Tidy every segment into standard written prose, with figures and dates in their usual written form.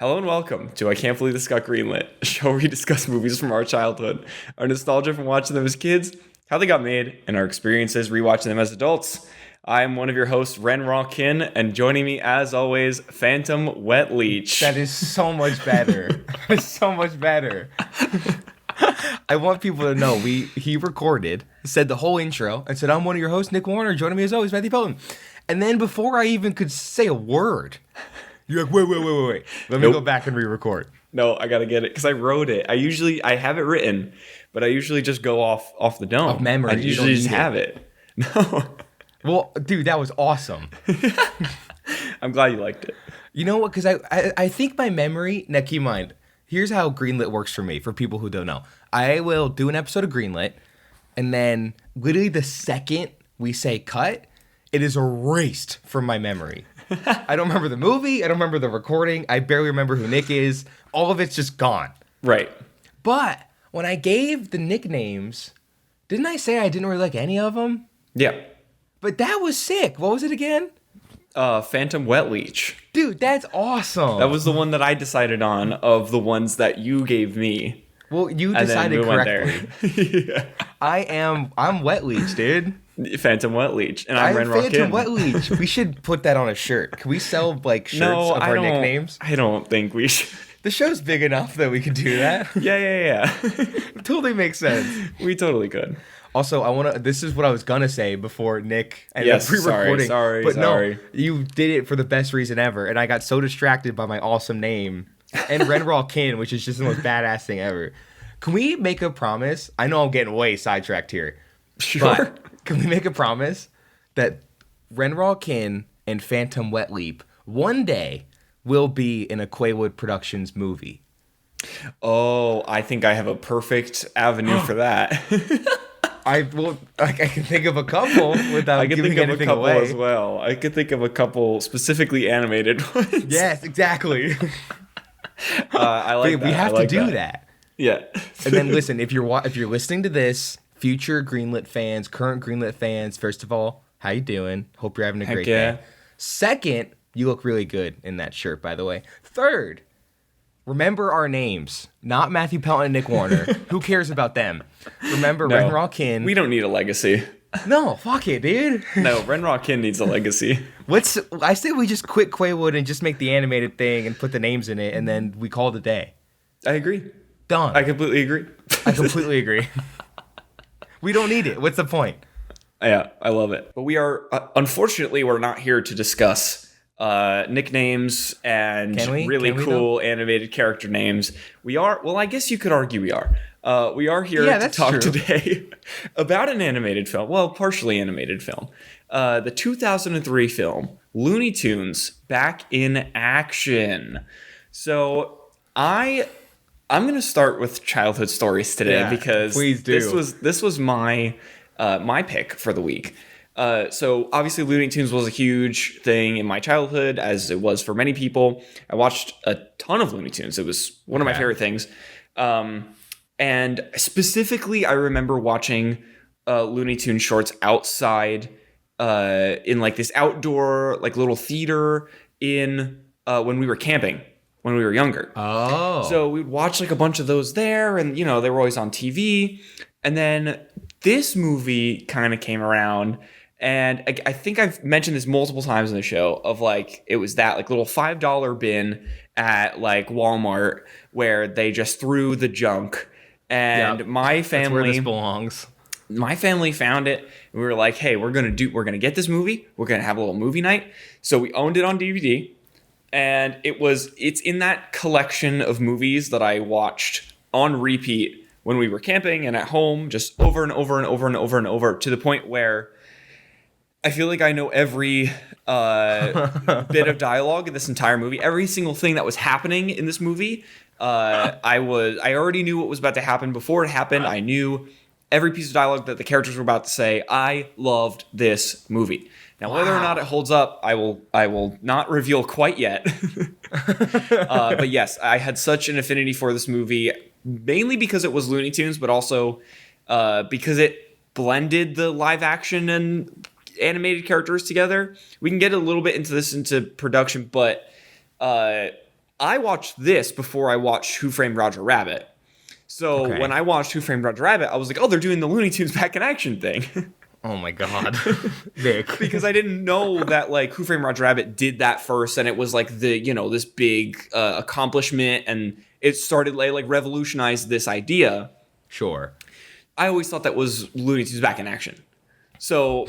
Hello and welcome to I Can't Believe This Got Greenlit, a show where we discuss movies from our childhood, our nostalgia from watching them as kids, how they got made, and our experiences rewatching them as adults. I'm one of your hosts, Ren Rawkin, and joining me, as always, Phantom Wet Leech. That is so much better. So much better. I want people to know he recorded, said the whole intro, and said, I'm one of your hosts, Nick Warner, joining me as always, Matthew Pelton. And then before I even could say a word, you're like, wait. Let me go back and re-record. No, I gotta get it, because I wrote it. I have it written, but I usually just go off the dome. Of memory. I usually just have it. No. Well, dude, that was awesome. I'm glad you liked it. You know what? Because I think my memory, now keep in mind, here's how Greenlit works for me, for people who don't know. I will do an episode of Greenlit, and then literally the second we say cut, it is erased from my memory. I don't remember the movie. I don't remember the recording. I barely remember who Nick is. All of it's just gone. Right. But when I gave the nicknames, didn't I say I didn't really like any of them? Yeah. But that was sick. What was it again? Phantom Wet Leech. Dude, that's awesome. That was the one that I decided on of the ones that you gave me. Well, you decided correctly. Yeah. I'm Wet Leech, dude. Phantom Wet Leech, and I'm Ren Rawkin. Phantom Wet Leech. We should put that on a shirt. Can we sell like shirts of our nicknames? I don't think we should. The show's big enough that we could do that. Yeah. Totally makes sense. We totally could. Also, this is what I was gonna say before Nick and pre-recording. Sorry. No, you did it for the best reason ever, and I got so distracted by my awesome name and Ren Rawkin, which is just the most badass thing ever. Can we make a promise? I know I'm getting way sidetracked here. Sure. But can we make a promise that Ren Rawkin and Phantom Wet Leap one day will be in a Quaywood Productions movie? Oh, I think I have a perfect avenue for that. I can think of a couple without giving anything away. As well. I could think of a couple specifically animated ones. Yes, exactly. I like that. We have to do that. Yeah. And then listen, if you're listening to this, future Greenlit fans, current Greenlit fans, first of all, how you doing? Hope you're having a great day. Second, you look really good in that shirt, by the way. Third, remember our names, not Matthew Pelton and Nick Warner. Who cares about them? Remember Ren Rawkin. We don't need a legacy. No, fuck it, dude. No, Ren Rawkin needs a legacy. I say we just quit Quaywood and just make the animated thing and put the names in it, and then we call it a day. I agree. Done. I completely agree. I completely agree. We don't need it. What's the point? Yeah, I love it. But we are, unfortunately, we're not here to discuss nicknames and really cool animated character names. We are, well, I guess you could argue we are. We are here to talk today about an animated film. Well, partially animated film. The 2003 film, Looney Tunes Back in Action. So I'm going to start with childhood stories today because this was my pick for the week. So obviously Looney Tunes was a huge thing in my childhood, as it was for many people. I watched a ton of Looney Tunes. It was one of my favorite things. And specifically, I remember watching Looney Tunes shorts outside in like this outdoor like little theater in when we were camping. When we were younger. Oh. So we'd watch like a bunch of those there, and they were always on TV. And then this movie kind of came around, and I think I've mentioned this multiple times in the show of like it was that like little $5 bin at like Walmart where they just threw the junk. And my family, that's where this belongs. My family found it, and we were like, "Hey, we're gonna get this movie. We're gonna have a little movie night." So we owned it on DVD. And it's in that collection of movies that I watched on repeat when we were camping and at home, just over and over and over and over and over, to the point where I feel like I know every bit of dialogue in this entire movie, every single thing that was happening in this movie. I already knew what was about to happen before it happened. I knew every piece of dialogue that the characters were about to say. I loved this movie. Now, whether or not it holds up, I will not reveal quite yet. But yes, I had such an affinity for this movie, mainly because it was Looney Tunes, but also because it blended the live action and animated characters together. We can get a little bit into production, but I watched this before I watched Who Framed Roger Rabbit. So when I watched Who Framed Roger Rabbit, I was like, oh, they're doing the Looney Tunes back in action thing. Oh my God, Nick. Because I didn't know that like Who Framed Roger Rabbit did that first, and it was like the, you know, this big accomplishment, and it started like revolutionized this idea. Sure. I always thought that was Looney Tunes back in action. So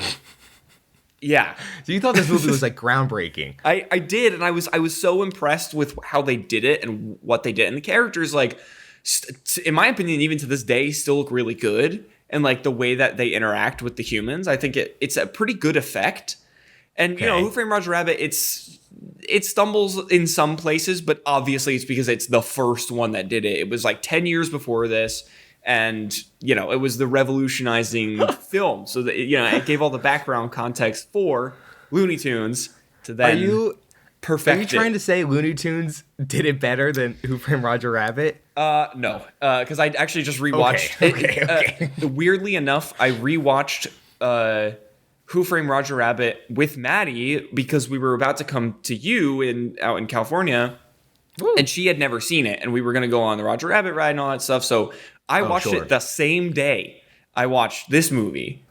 yeah. So you thought this movie was like groundbreaking. I did, and I was so impressed with how they did it and what they did. And the characters, like, in my opinion, even to this day, still look really good. And like the way that they interact with the humans, I think it's a pretty good effect. And you know, Who Framed Roger Rabbit, it stumbles in some places, but obviously it's because it's the first one that did it. It was like 10 years before this, and you know, it was the revolutionizing film. So that, you know, it gave all the background context for Looney Tunes to then perfect. Are you trying to say Looney Tunes did it better than Who Framed Roger Rabbit? No, because I actually just rewatched. Okay. Weirdly enough, I rewatched Who Framed Roger Rabbit with Maddie because we were about to come to you out in California, and she had never seen it, and we were going to go on the Roger Rabbit ride and all that stuff. So I watched it the same day I watched this movie.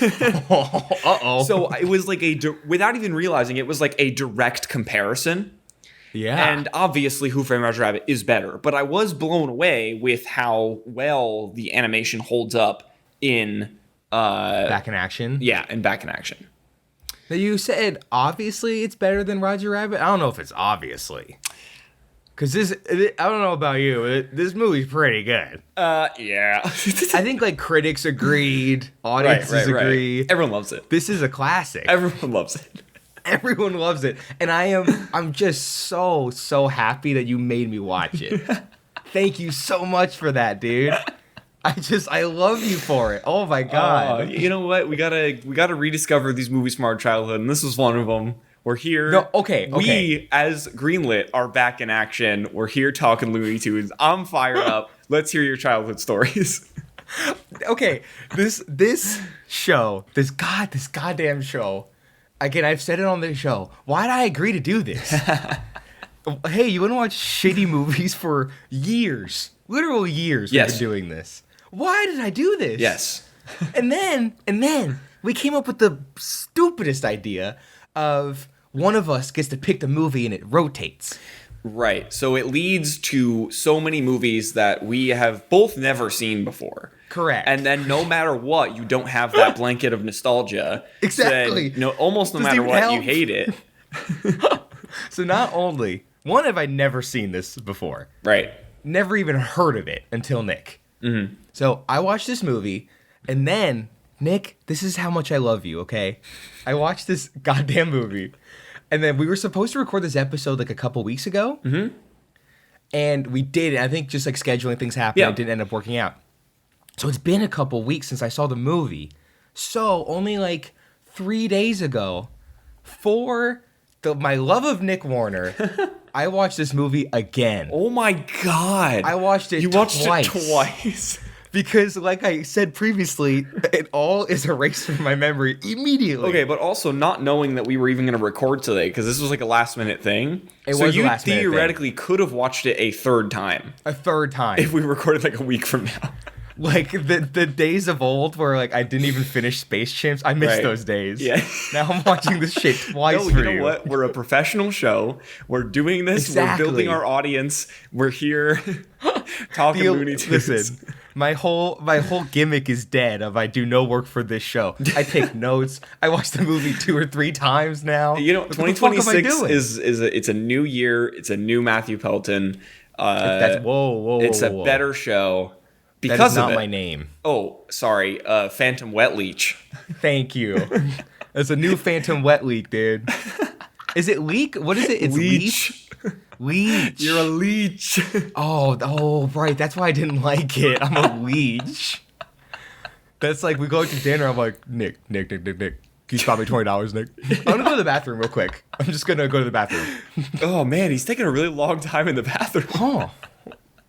So it was like without even realizing, it was like a direct comparison. Yeah. And obviously Who Framed Roger Rabbit is better, but I was blown away with how well the animation holds up in Back in Action. Yeah, in Back in Action. Now you said obviously it's better than Roger Rabbit. I don't know if it's obviously. Cuz I don't know about you, this movie's pretty good. Yeah. I think like critics agreed, audiences agree. Everyone loves it. This is a classic. Everyone loves it. Everyone loves it. And I'm just so happy that you made me watch it. Thank you so much for that, dude. I love you for it. Oh my God. You know what? We gotta rediscover these movies from our childhood, and this was one of them. We're here. No, okay. We, as Greenlit, are back in action. We're here talking Looney Tunes. I'm fired up. Let's hear your childhood stories. Okay, this show, this goddamn show. Again, I've said it on this show. Why did I agree to do this? Hey, you want to watch shitty movies for years? Literal years we've been doing this. Why did I do this? Yes. And then we came up with the stupidest idea of one of us gets to pick the movie and it rotates. Right. So it leads to so many movies that we have both never seen before. Correct. And then no matter what, you don't have that blanket of nostalgia. Exactly. So then, almost no matter what, you hate it. So not only, one, have I never seen this before. Right. Never even heard of it until Nick. Mm-hmm. So I watched this movie, and then, Nick, this is how much I love you, okay? I watched this goddamn movie, and then we were supposed to record this episode like a couple weeks ago. Mm-hmm. And we did. I think just like scheduling things happened, it didn't end up working out. So it's been a couple weeks since I saw the movie. So only like 3 days ago, for my love of Nick Warner, I watched this movie again. Oh my God. I watched it twice. You watched it twice. Because like I said previously, it all is erased from my memory immediately. Okay, but also not knowing that we were even going to record today, because this was like a last minute thing. So you theoretically could have watched it a third time. A third time. If we recorded like a week from now. Like the days of old where like I didn't even finish Space Chimps. I miss those days. Yeah. Now I'm watching this shit twice for you. You know what? We're a professional show. We're doing this. Exactly. We're building our audience. We're here talking Looney Tunes. Listen, my whole gimmick is dead of I do no work for this show. I take notes. I watch the movie 2 or 3 times now. 2026 it's a new year. It's a new Matthew Pelton. Whoa. It's a better show. Because that is not of it. my name. Oh, sorry. Phantom Wet Leech. Thank you. There's a new Phantom Wet Leak, dude. Is it leak? What is it? It's leech. Leech. You're a leech. Oh, right. That's why I didn't like it. I'm a leech. That's like we go out to dinner. I'm like, Nick. Can you spot me $20, Nick? I'm gonna go to the bathroom real quick. I'm just gonna go to the bathroom. Oh man, he's taking a really long time in the bathroom. Huh.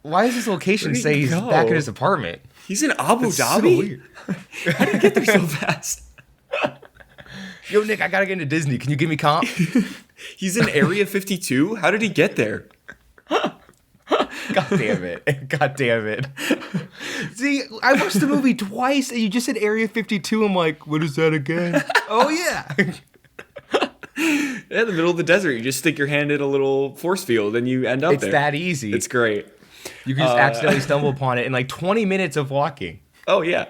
Why does his location say he's back in his apartment? He's in Abu Dhabi? So weird. How did he get there so fast? Yo, Nick, I gotta get into Disney. Can you give me comp? He's in Area 52? How did he get there? God damn it. God damn it. See, I watched the movie twice, and you just said Area 52. I'm like, what is that again? Oh, yeah. In the middle of the desert, you just stick your hand in a little force field, and you end up there. It's that easy. It's great. You can just accidentally stumble upon it in like 20 minutes of walking. Oh, yeah.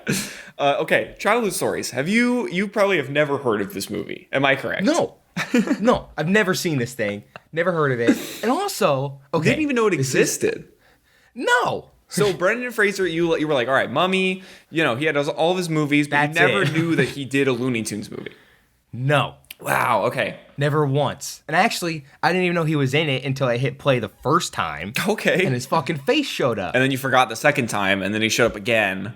Okay, childhood stories. You probably have never heard of this movie. Am I correct? No. No, I've never seen this thing. Never heard of it. And also, okay. Didn't even know it existed. No. So Brendan Fraser, you were like, all right, Mummy, he had all of his movies, but you never knew that he did a Looney Tunes movie. No. Wow, okay. Never once. And actually, I didn't even know he was in it until I hit play the first time. Okay. And his fucking face showed up. And then you forgot the second time, and then he showed up again.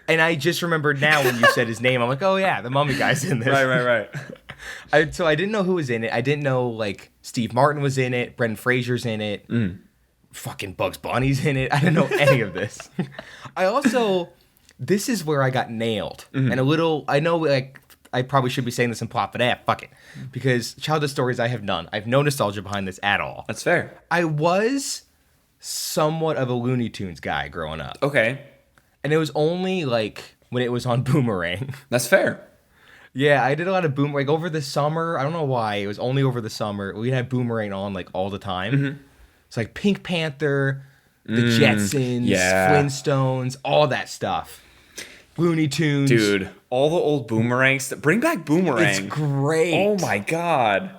And I just remembered now when you said his name. I'm like, oh yeah, the Mummy guy's in this. Right. So I didn't know who was in it. I didn't know, like, Steve Martin was in it. Brendan Fraser's in it. Fucking Bugs Bunny's in it. I didn't know any of this. This is where I got nailed. And I know, like, I probably should be saying this in plot, but fuck it. Because childhood stories I have none. I have no nostalgia behind this at all. That's fair. I was somewhat of a Looney Tunes guy growing up. Okay. And it was only, like, when it was on Boomerang. That's fair. Yeah, I did a lot of Boomerang over the summer. I don't know why. It was only over the summer. We had Boomerang on, like, all the time. It's like Pink Panther, the Jetsons, Flintstones, all that stuff. Looney Tunes. Dude, all the old Boomerangs. Bring back Boomerang. It's great. Oh, my God.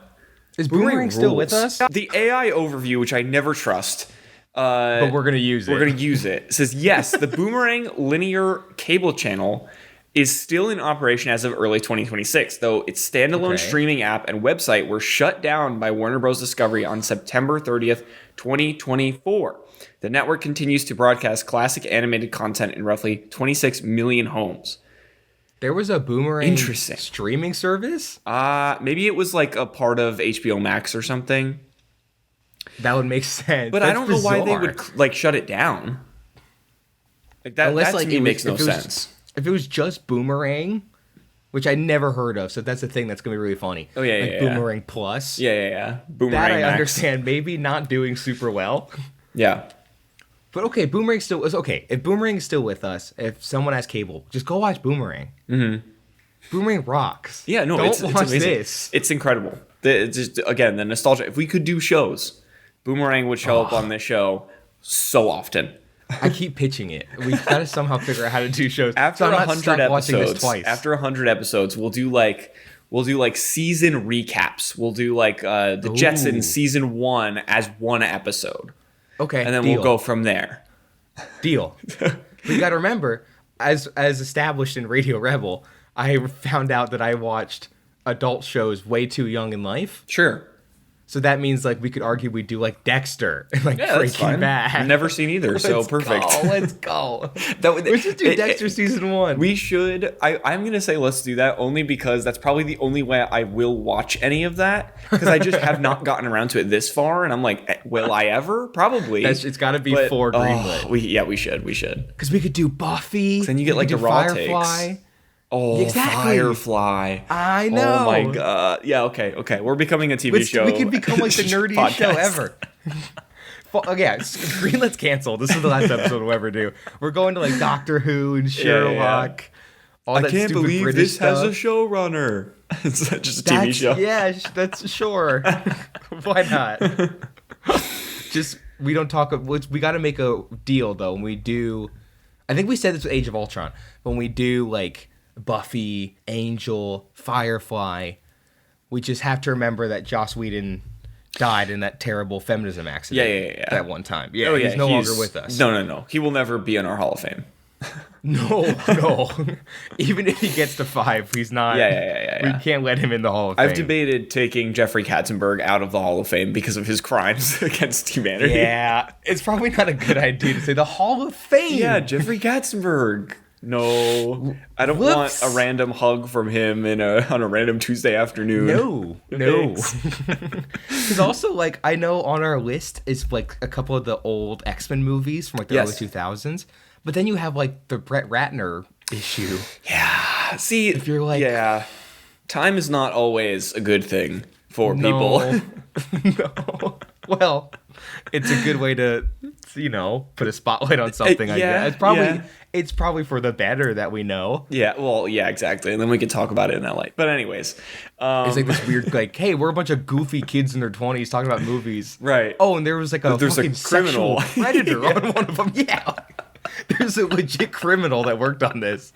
Is Boomerang still with us? The AI overview, which I never trust. But we're going to use it. We're going to use it. It says, yes, the Boomerang linear cable channel is still in operation as of early 2026, though its standalone streaming app and website were shut down by Warner Bros. Discovery on September 30th, 2024. The network continues to broadcast classic animated content in roughly 26 million homes. There was a Boomerang streaming service? Maybe it was like a part of HBO Max or something. That would make sense. But I don't know why they would like shut it down. Like that, unless, that to me makes no sense. If it was just Boomerang, which I never heard of, so that's the thing that's gonna be really funny. Oh yeah, like Boomerang Plus. Yeah. Boomerang that I Max. understand. Maybe not doing super well. Yeah. But okay, Boomerang still is okay. If Boomerang is still with us, if someone has cable, just go watch Boomerang. Boomerang rocks. Yeah, no, it's amazing. This. It's incredible. It's just again the nostalgia. If we could do shows, Boomerang would show up on this show so often. I keep pitching it. We gotta somehow figure out how to do shows. After 100 episodes, we'll do like season recaps. We'll do like the Jetsons season 1 as one episode. Okay, and then we'll go from there. Deal. But you gotta remember, as established in Radio Rebel, I found out that I watched adult shows way too young in life. Sure. So that means like we could argue we do like Dexter and like Breaking Bad. I've never seen either, so perfect. Let's go. We should do Dexter season 1. We should. I'm gonna say let's do that only because that's probably the only way I will watch any of that because I just have not gotten around to it this far, and I'm like, will I ever? Probably. It's got to be for Greenlit. We should. Because we could do Buffy. Then you get like the raw Firefly. Takes. Oh, exactly. Firefly. I know. Oh my god. Yeah, okay. We're becoming a TV show. We could become like the nerdiest show ever. Yeah, Greenlit's canceled. This is the last episode we'll ever do. We're going to like Doctor Who and Sherlock. Yeah. All that I can't believe British this stuff. Has a showrunner. It's just a TV show. Yeah, that's sure. Why not? Just, we don't talk. We got to make a deal though. When we do, I think we said this with Age of Ultron. When we do like Buffy, Angel, Firefly, we just have to remember that Joss Whedon died in that terrible feminism accident. Yeah. That one time. Yeah, he's no longer with us. No. He will never be in our Hall of Fame. No. Even if he gets to 5, he's not. Yeah. We can't let him in the Hall of Fame. I've debated taking Jeffrey Katzenberg out of the Hall of Fame because of his crimes against humanity. Yeah, it's probably not a good idea to say the Hall of Fame. Yeah, Jeffrey Katzenberg. No, I don't want a random hug from him on a random Tuesday afternoon. No. Because also, like, I know on our list is like a couple of the old X-Men movies from like the early 2000s, but then you have like the Brett Ratner issue. Yeah. See, if you're like, time is not always a good thing for people. No. Well, it's a good way to, put a spotlight on something. I guess it's probably for the better that we know. Yeah, well, yeah, exactly. And then we could talk about it in that light. But anyways, it's like this weird, like, hey, we're a bunch of goofy kids in their 20s talking about movies, right? Oh, and there was like there's fucking a criminal predator on one of them. Yeah, there's a legit criminal that worked on this.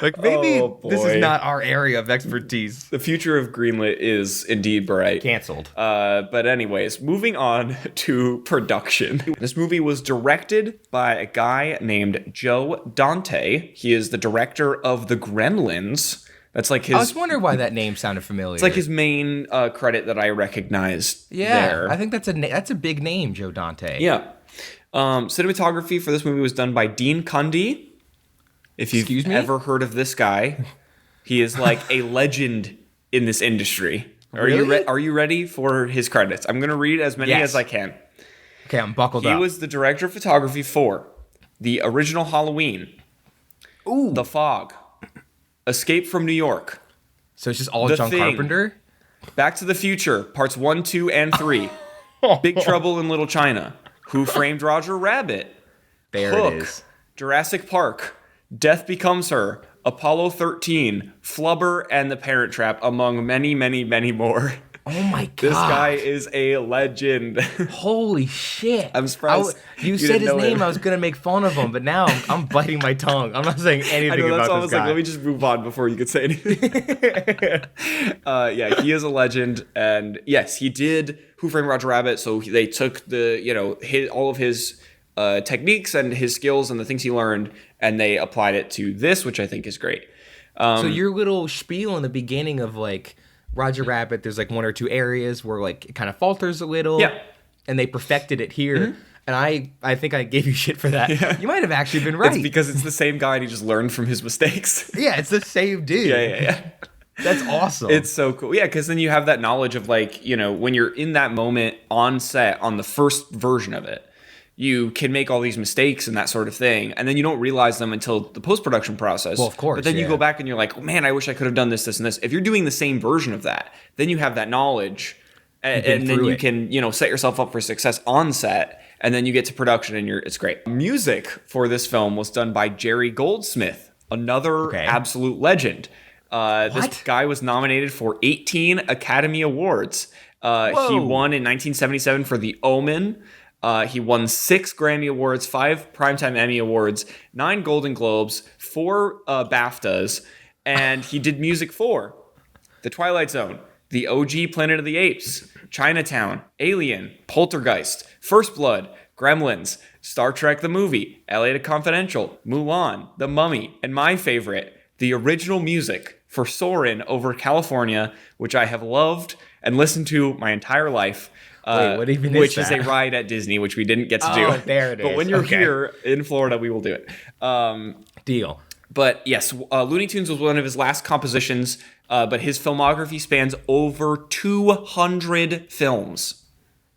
Like, maybe this is not our area of expertise. The future of Greenlit is indeed bright. Canceled. But anyways, moving on to production. This movie was directed by a guy named Joe Dante. He is the director of The Gremlins. That's like his... I was wondering why that name sounded familiar. It's like his main credit that I recognized there. I think that's a big name, Joe Dante. Yeah. Cinematography for this movie was done by Dean Cundy. If you've ever heard of this guy, he is like a legend in this industry. Are you ready for his credits? I'm going to read as many as I can. Okay, I'm buckled up. He was the director of photography for the original Halloween, The Fog, Escape from New York. So it's just all John Carpenter? Back to the Future, parts 1, 2, and 3. Big Trouble in Little China. Who Framed Roger Rabbit? There Hook, it is. Jurassic Park. Death Becomes Her, Apollo 13, Flubber, and The Parent Trap, among many, many, many more. Oh my god. This guy is a legend. Holy shit. I'm surprised. You said his name, I was going to make fun of him, but now I'm biting my tongue. I'm not saying anything about this guy. I was like, let me just move on before you could say anything. Yeah, he is a legend. And yes, he did Who Framed Roger Rabbit. So they took all of his techniques and his skills and the things he learned, and they applied it to this, which I think is great. So your little spiel in the beginning of like Roger Rabbit, there's like one or two areas where like it kind of falters a little. Yeah. And they perfected it here. Mm-hmm. And I think I gave you shit for that. Yeah. You might have actually been right. It's because it's the same guy and he just learned from his mistakes. Yeah, it's the same dude. Yeah. That's awesome. It's so cool. Yeah, because then you have that knowledge of like, when you're in that moment on set on the first version of it, you can make all these mistakes and that sort of thing. And then you don't realize them until the post-production process. Well, of course. But then you go back and you're like, oh, man, I wish I could have done this, and this. If you're doing the same version of that, then you have that knowledge. And then you can, set yourself up for success on set. And then you get to production and it's great. Music for this film was done by Jerry Goldsmith, another absolute legend. This guy was nominated for 18 Academy Awards. He won in 1977 for The Omen. He won 6 Grammy Awards, 5 Primetime Emmy Awards, 9 Golden Globes, 4 BAFTAs, and he did music for The Twilight Zone, The OG Planet of the Apes, Chinatown, Alien, Poltergeist, First Blood, Gremlins, Star Trek the Movie, LA Confidential, Mulan, The Mummy, and my favorite, the original music for Soarin' Over California, which I have loved and listened to my entire life. Wait, what even is which that? Is a ride at Disney, which we didn't get to do. Oh, there it is. But when you're here in Florida, we will do it. Deal. But yes, Looney Tunes was one of his last compositions, but his filmography spans over 200 films.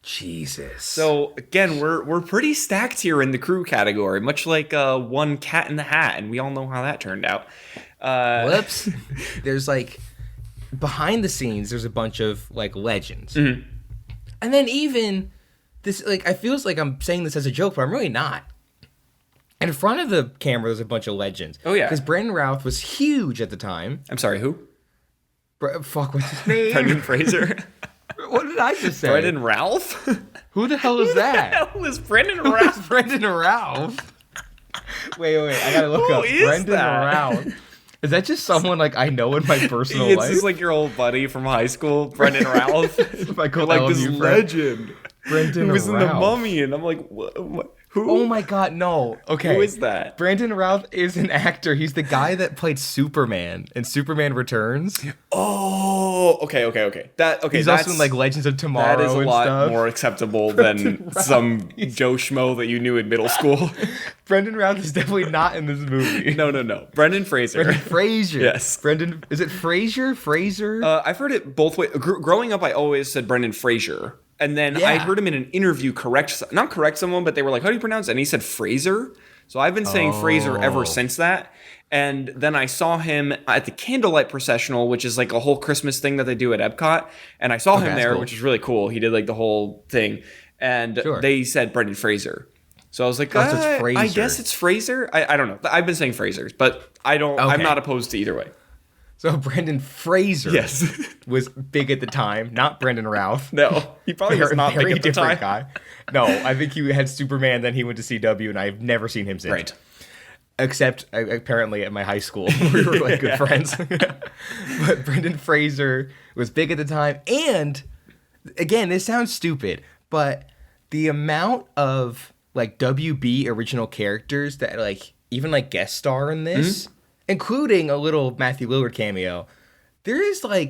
Jesus. So again, we're pretty stacked here in the crew category, much like one Cat in the Hat, and we all know how that turned out. Whoops. There's like behind the scenes, there's a bunch of like legends. Mm-hmm. And then even this, like, I feels like I'm saying this as a joke, but I'm really not. In front of the camera, there's a bunch of legends. Oh, yeah. Because Brandon Routh was huge at the time. I'm sorry, who? What's his name? Brendan Fraser. What did I just say? Brendan Ralph? Who the hell is that? Who the hell is Brendan Ralph? Brendan Ralph? Wait, I gotta look up. Who is Brendan that? Ralph. Is that just someone like I know in my personal life? It's just like your old buddy from high school, Brendan Ralph. My cool like this legend. Brendan who was in Ralph. The Mummy, and I'm like, what? Who? Oh my god, no. Okay. Who is that? Brandon Routh is an actor. He's the guy that played Superman in Superman Returns. Oh, okay. He's also in like Legends of Tomorrow. That is a lot stuff. more acceptable than some Joe Schmo that you knew in middle school. Brendan Routh is definitely not in this movie. No. Brendan Fraser. Brendan Fraser. Yes. Brendan. Is it Fraser? I've heard it both ways. Growing up, I always said Brendan Fraser. And then I heard him in an interview not correct someone, but they were like, how do you pronounce it? And he said Fraser. So I've been saying Fraser ever since that. And then I saw him at the Candlelight Processional, which is like a whole Christmas thing that they do at Epcot. And I saw him there, which is really cool. He did like the whole thing. And they said Brendan Fraser. So I was like, so it's Fraser. I guess it's Fraser. I don't know. I've been saying Fraser, but I'm not opposed to either way. So Brendan Fraser was big at the time, not Brendan Routh. No, he probably was not big at the time. Guy. No, I think he had Superman, then he went to CW, and I've never seen him since. Right. Except, apparently, at my high school. We were, like, good friends. But Brendan Fraser was big at the time. And, again, this sounds stupid, but the amount of, like, WB original characters that, like, even, like, guest star in this, including a little Matthew Lillard cameo, there's a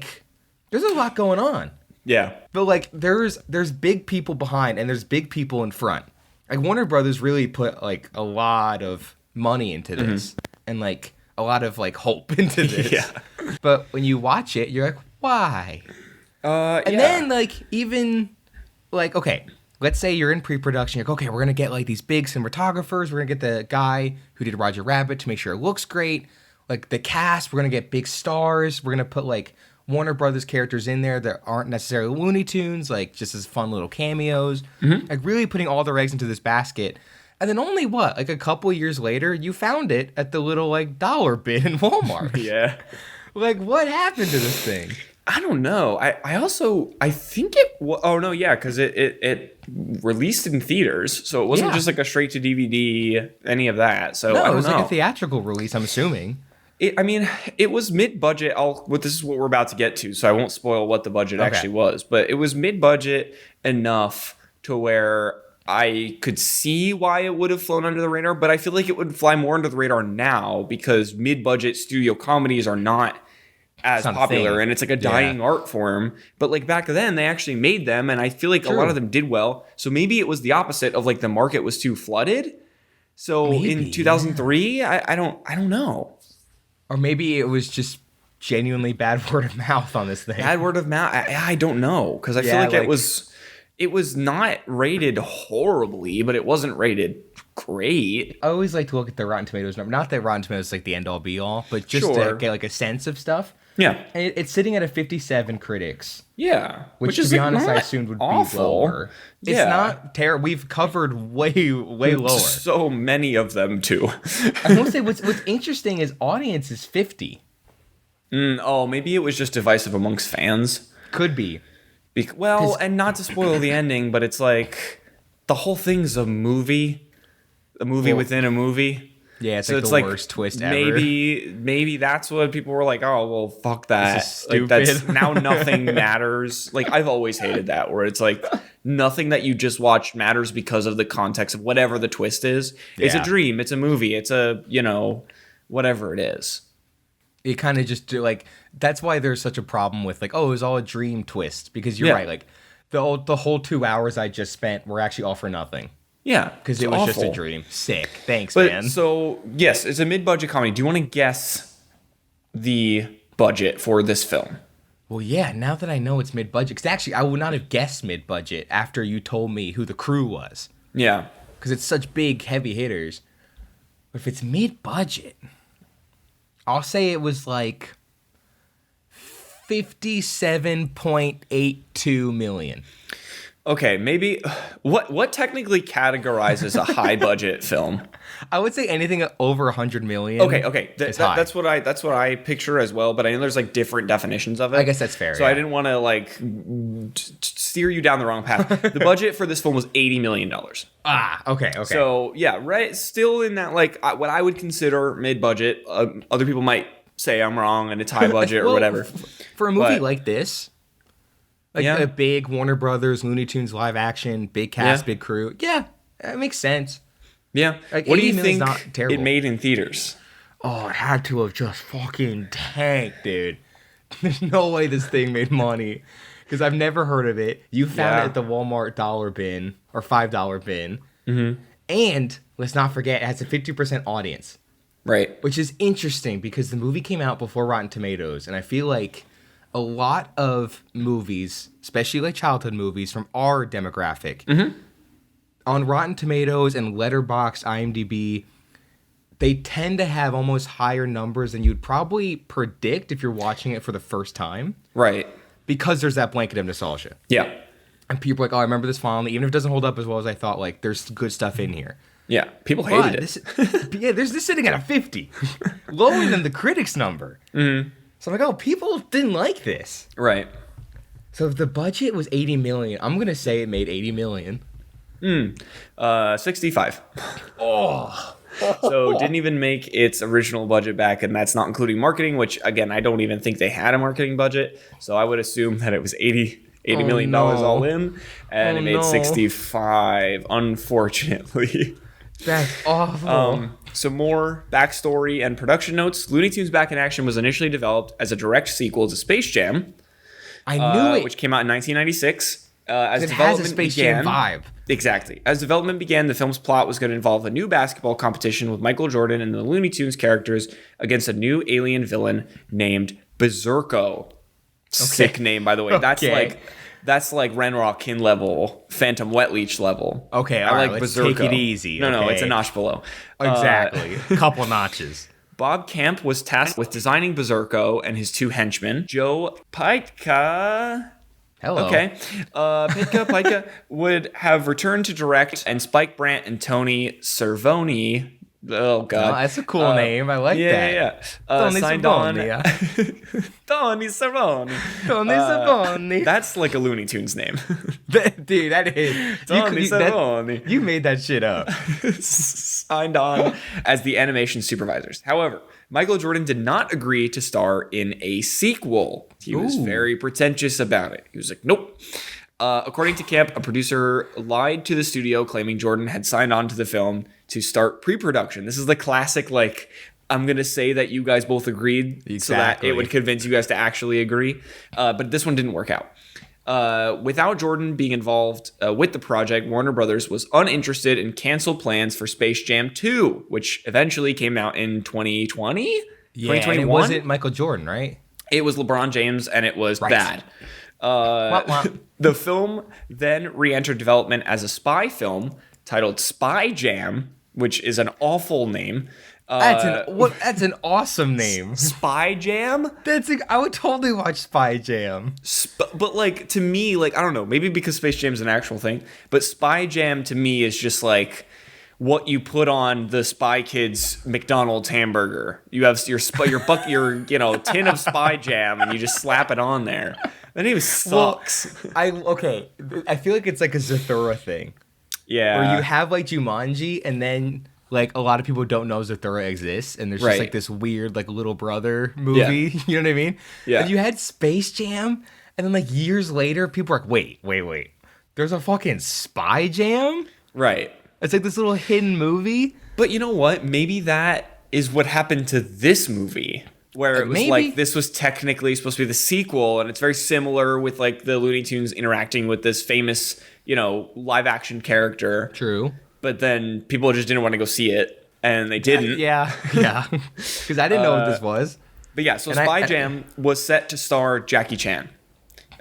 lot going on. Yeah. But, like, there's big people behind, and there's big people in front. Like, Warner Brothers really put, like, a lot of money into this and like a lot of like hope into this. But when you watch it, you're like, why? And then like even like, okay, let's say you're in pre-production, you're like, okay, we're gonna get like these big cinematographers, we're gonna get the guy who did Roger Rabbit to make sure it looks great, like the cast, we're gonna get big stars, we're gonna put like Warner Brothers characters in there that aren't necessarily Looney Tunes, like just as fun little cameos, like really putting all their eggs into this basket. And then only like a couple years later, you found it at the little like dollar bin in Walmart. Yeah. Like, what happened to this thing? I don't know. I think it. Oh no, yeah, because it released in theaters, so it wasn't just like a straight to DVD, any of that. So no, I don't know. It was like a theatrical release, I'm assuming. It was mid-budget. This is what we're about to get to, so I won't spoil what the budget actually was. But it was mid-budget enough to where I could see why it would have flown under the radar, but I feel like it would fly more under the radar now because mid-budget studio comedies are not as popular, and it's like a dying art form. But like back then, they actually made them, and I feel like a lot of them did well. So maybe it was the opposite of like the market was too flooded. So in 2003, I don't know. Or maybe it was just genuinely bad word of mouth on this thing. Bad word of mouth. I don't know because I feel like it was not rated horribly, but it wasn't rated great. I always like to look at the Rotten Tomatoes number. Not that Rotten Tomatoes is like the end all be all, but just to get like a sense of stuff. Yeah. And it's sitting at a 57 critics. Yeah. Which to be honest, I assumed would be lower. It's not terrible. We've covered way lower. So many of them too. I will say what's interesting is audience is 50. Maybe it was just divisive amongst fans. Could be. And not to spoil the ending, but it's like the whole thing's a movie within a movie. Yeah, it's so like the worst twist ever. Maybe that's what people were like, oh, well, fuck that. This is stupid. Like, that's now nothing matters. Like, I've always hated that, where it's like nothing that you just watched matters because of the context of whatever the twist is. Yeah. It's a dream. It's a movie. It's a, whatever it is. It kind of just like, that's why there's such a problem with like, oh, it was all a dream twist. Because you're right. Like the whole 2 hours I just spent were actually all for nothing. Yeah. Because it was awful. Just a dream. Sick. Thanks, man. So, yes, it's a mid-budget comedy. Do you want to guess the budget for this film? Well, yeah, now that I know it's mid-budget. Because actually, I would not have guessed mid-budget after you told me who the crew was. Yeah. Because it's such big, heavy hitters. But if it's mid-budget, I'll say it was like $57.82 million. Okay, maybe what technically categorizes a high budget film? I would say anything over 100 million. Okay. That's what I picture as well, but I know there's like different definitions of it. I guess that's fair. So I didn't want to like steer you down the wrong path. The budget for this film was $80 million. Okay. So, yeah, right, still in that like what I would consider mid-budget. Other people might say I'm wrong and it's high budget or whatever. For a movie like this, like a big Warner Brothers, Looney Tunes live action, big cast, big crew. Yeah, that makes sense. Yeah. Like, what do you think it made in theaters? Oh, it had to have just fucking tanked, dude. There's no way this thing made money. Because I've never heard of it. You found it at the Walmart dollar bin or $5 bin. Mm-hmm. And let's not forget, it has a 50% audience. Right. Which is interesting because the movie came out before Rotten Tomatoes. And I feel like a lot of movies, especially like childhood movies from our demographic, on Rotten Tomatoes and Letterboxd, IMDb, they tend to have almost higher numbers than you'd probably predict if you're watching it for the first time. Right. Because there's that blanket of nostalgia. Yeah. And people are like, oh, I remember this fondly. Even if it doesn't hold up as well as I thought, like, there's good stuff in here. Yeah. People hated it. There's this sitting at a 50. Lower than the critics' number. Mm-hmm. So I'm like, oh, people didn't like this. Right. So if the budget was $80 million, I'm going to say it made $80 million. 65. Oh. So didn't even make its original budget back, and that's not including marketing, which, again, I don't even think they had a marketing budget. So I would assume that it was $80 million all in, and it made 65, unfortunately. That's awful. Some more backstory and production notes. Looney Tunes Back in Action was initially developed as a direct sequel to Space Jam. I knew it. Which came out in 1996. As it has a Space Jam vibe. Exactly. As development began, the film's plot was going to involve a new basketball competition with Michael Jordan and the Looney Tunes characters against a new alien villain named Berserko. Okay. Sick name, by the way. That's like Ren Rockin level, Phantom Wet Leech level. Okay, I like let's Berserko. take it easy. No, it's a notch below. Exactly. Couple notches. Bob Camp was tasked with designing Berserko and his two henchmen, Joe Pytka. Hello. Okay. Pytka would have returned to direct, and Spike Brandt and Tony Cervoni. Oh, God. Oh, that's a cool name. I like that. Yeah. Tony signed Cervoni. on. Tony Cervoni. Tony Cervoni. That's like a Looney Tunes name. Dude, that is. Tony Cervoni. You made that shit up. Signed on as the animation supervisors. However, Michael Jordan did not agree to star in a sequel. He was very pretentious about it. He was like, nope. According to Camp, a producer lied to the studio claiming Jordan had signed on to the film to start pre-production. This is the classic, like, I'm going to say that you guys both agreed so that it would convince you guys to actually agree. But this one didn't work out. Without Jordan being involved with the project, Warner Brothers was uninterested and canceled plans for Space Jam 2, which eventually came out in 2020? Yeah, 2021? It wasn't Michael Jordan, right? It was LeBron James, and it was bad. The film then re-entered development as a spy film titled Spy Jam, which is an awful name. That's an awesome name. Spy Jam? I would totally watch Spy Jam. But like, to me, like, I don't know, maybe because Space Jam's an actual thing, but Spy Jam to me is just like what you put on the Spy Kids McDonald's hamburger. You have your tin of Spy Jam, and you just slap it on there. That name sucks. Well, I feel like it's like a Zathura thing. Yeah. Where you have like Jumanji, and then like a lot of people don't know Zathura exists, and there's just like this weird like little brother movie. Yeah. You know what I mean? Yeah. And you had Space Jam, and then like years later, people are like, wait. There's a fucking Spy Jam? Right. It's like this little hidden movie. But you know what? Maybe that is what happened to this movie. Where it was like, this was technically supposed to be the sequel, and it's very similar with like the Looney Tunes interacting with this famous, live action character. True. But then people just didn't want to go see it, and they didn't. Yeah. Because I didn't know what this was. But yeah, so Spy Jam was set to star Jackie Chan.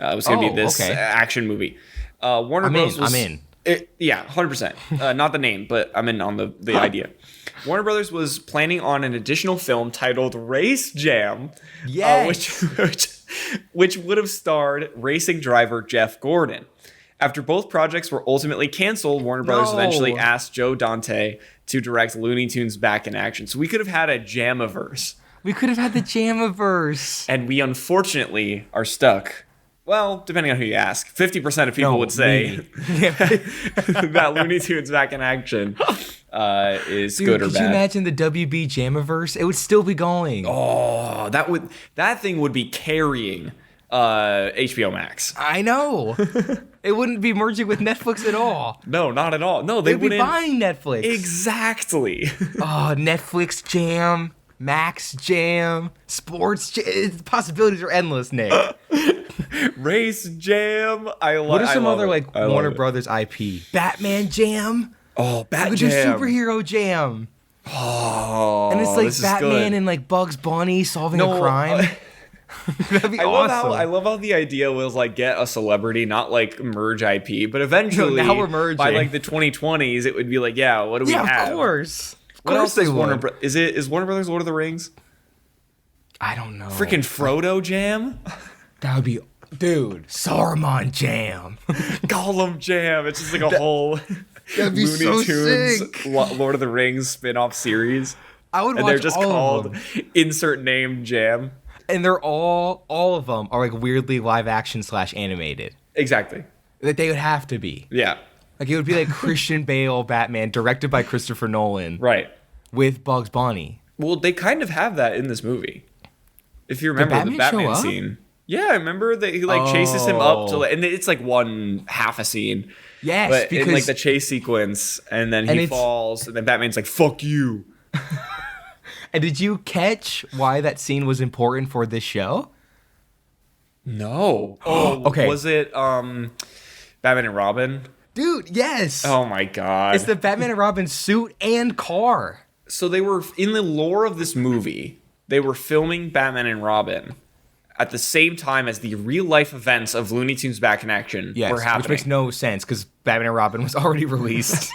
It was going to be this action movie. Warner Bros. I'm in. 100%. Not the name, but I'm in on the idea. Warner Brothers was planning on an additional film titled Race Jam, which would have starred racing driver Jeff Gordon. After both projects were ultimately canceled, Warner Brothers eventually asked Joe Dante to direct Looney Tunes Back in Action. So we could have had a Jamiverse. We could have had the Jamiverse. And we unfortunately are stuck. Well, depending on who you ask, 50% of people would say that Looney Tunes Back in Action is good or bad. Could you imagine the WB Jamiverse? It would still be going. Oh, that thing would be carrying HBO Max. I know. It wouldn't be merging with Netflix at all. No, not at all. No, they would be buying Netflix. Exactly. Oh, Netflix Jam, Max Jam, Sports Jam. The possibilities are endless, Nick. Race Jam. What are some other like Warner Brothers IP? Batman Jam. Oh, Bat Jam. Jam. Superhero Jam. Oh, and it's like Batman and like Bugs Bunny solving a crime. That'd be awesome. I love how the idea was like get a celebrity, not like merge IP, but eventually now we're merging. By like the 2020s, it would be like, what do we have? Of What else is is Warner Brothers Lord of the Rings? I don't know. Freaking Frodo jam? That would be, dude, Saruman jam. Gollum jam. It's just like a whole that'd be Looney so Tunes sick. Lord of the Rings spin-off series. I would watch and they're just all called of them. insert name jam. And they're all of them are like weirdly live action / animated. Exactly. That they would have to be. Yeah. Like it would be like Christian Bale Batman, directed by Christopher Nolan. Right. With Bugs Bunny. Well, they kind of have that in this movie. If you remember the Batman scene. Yeah, I remember that he like chases him up to, and it's like one half a scene. Yes, but because in like the chase sequence, and then he falls, and then Batman's like, "Fuck you." And did you catch why that scene was important for this show? No. Oh, okay. Was it Batman and Robin? Dude, yes. Oh my god. It's the Batman and Robin suit and car. So they were in the lore of this movie. They were filming Batman and Robin at the same time as the real life events of Looney Tunes Back in Action were happening. Which makes no sense because Batman and Robin was already released.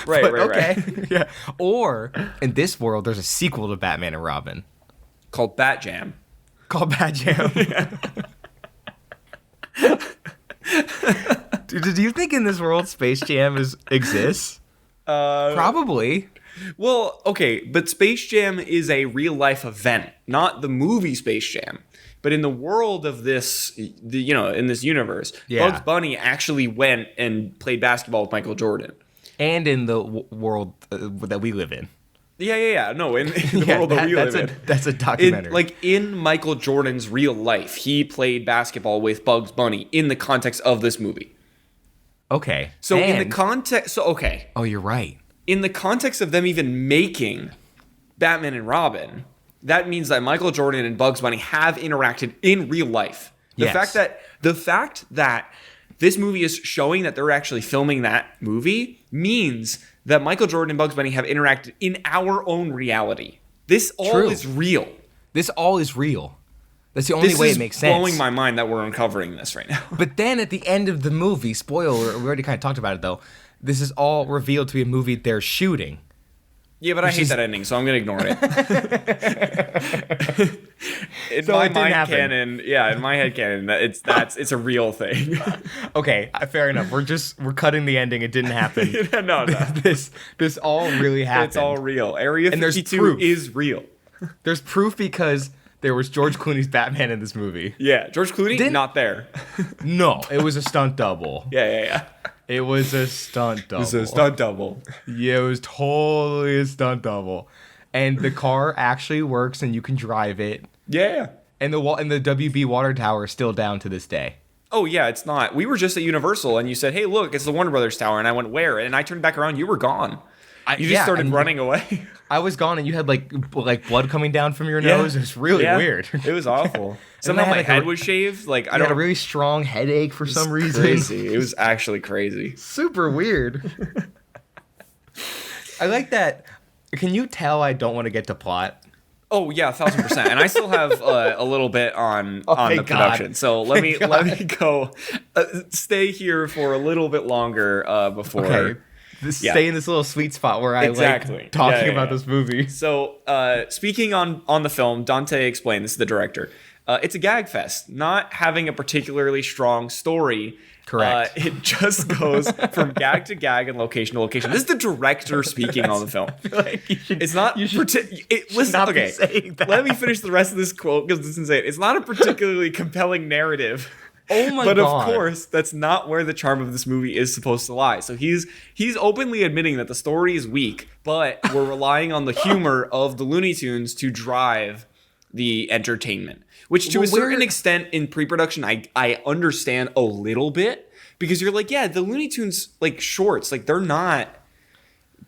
right. Yeah. Or in this world, there's a sequel to Batman and Robin called Bat Jam. Dude, do you think in this world Space Jam exists? Probably. Well, okay, but Space Jam is a real life event, not the movie Space Jam. But in the world of this, in this universe, Bugs Bunny actually went and played basketball with Michael Jordan. And in the world that we live in. Yeah. No, in the world that we live in. That's a documentary. In Michael Jordan's real life, he played basketball with Bugs Bunny in the context of this movie. Okay. So in the context... okay. Oh, you're right. In the context of them even making Batman and Robin, that means that Michael Jordan and Bugs Bunny have interacted in real life. The fact that this movie is showing that they're actually filming that movie means that Michael Jordan and Bugs Bunny have interacted in our own reality. This all is real. This all is real. That's the only way it makes sense. This is blowing my mind that we're uncovering this right now. But then at the end of the movie, spoiler, we already kind of talked about it though, this is all revealed to be a movie they're shooting. Yeah, but I hate that ending, so I'm going to ignore it. In my head canon, it's a real thing. Okay, fair enough. We're cutting the ending. It didn't happen. No. This all really happened. It's all real. Area 52 is real. There's proof because there was George Clooney's Batman in this movie. Yeah, George Clooney not there. No, it was a stunt double. Yeah. It was a stunt double. Yeah, it was totally a stunt double. And the car actually works and you can drive it. Yeah. And the WB water tower is still down to this day. Oh, yeah, it's not. We were just at Universal and you said, hey, look, it's the Warner Brothers tower. And I went, where? And I turned back around. You were gone. You just started running away. I was gone and you had like blood coming down from your nose. It was really weird. It was awful. Somehow my head was shaved. Like I had a really strong headache for some reason. Crazy. It was actually crazy. Super weird. I like that. Can you tell I don't want to get to plot? Oh yeah, 1,000%. And I still have a little bit on the production. So let me go. Stay here for a little bit longer before. Okay. Stay in this little sweet spot where I like talking about this movie. So, speaking on the film, Dante explained, this is the director, it's a gag fest, not having a particularly strong story. Correct. It just goes from gag to gag and location to location. This is the director speaking on the film. It's not... Listen, okay, let me finish the rest of this quote because it's insane. It's not a particularly compelling narrative. Oh my God. But God. Of course, that's not where the charm of this movie is supposed to lie. So he's openly admitting that the story is weak, but we're relying on the humor of the Looney Tunes to drive the entertainment. Which to a certain extent in pre-production, I understand a little bit. Because you're like, yeah, the Looney Tunes like shorts, like they're not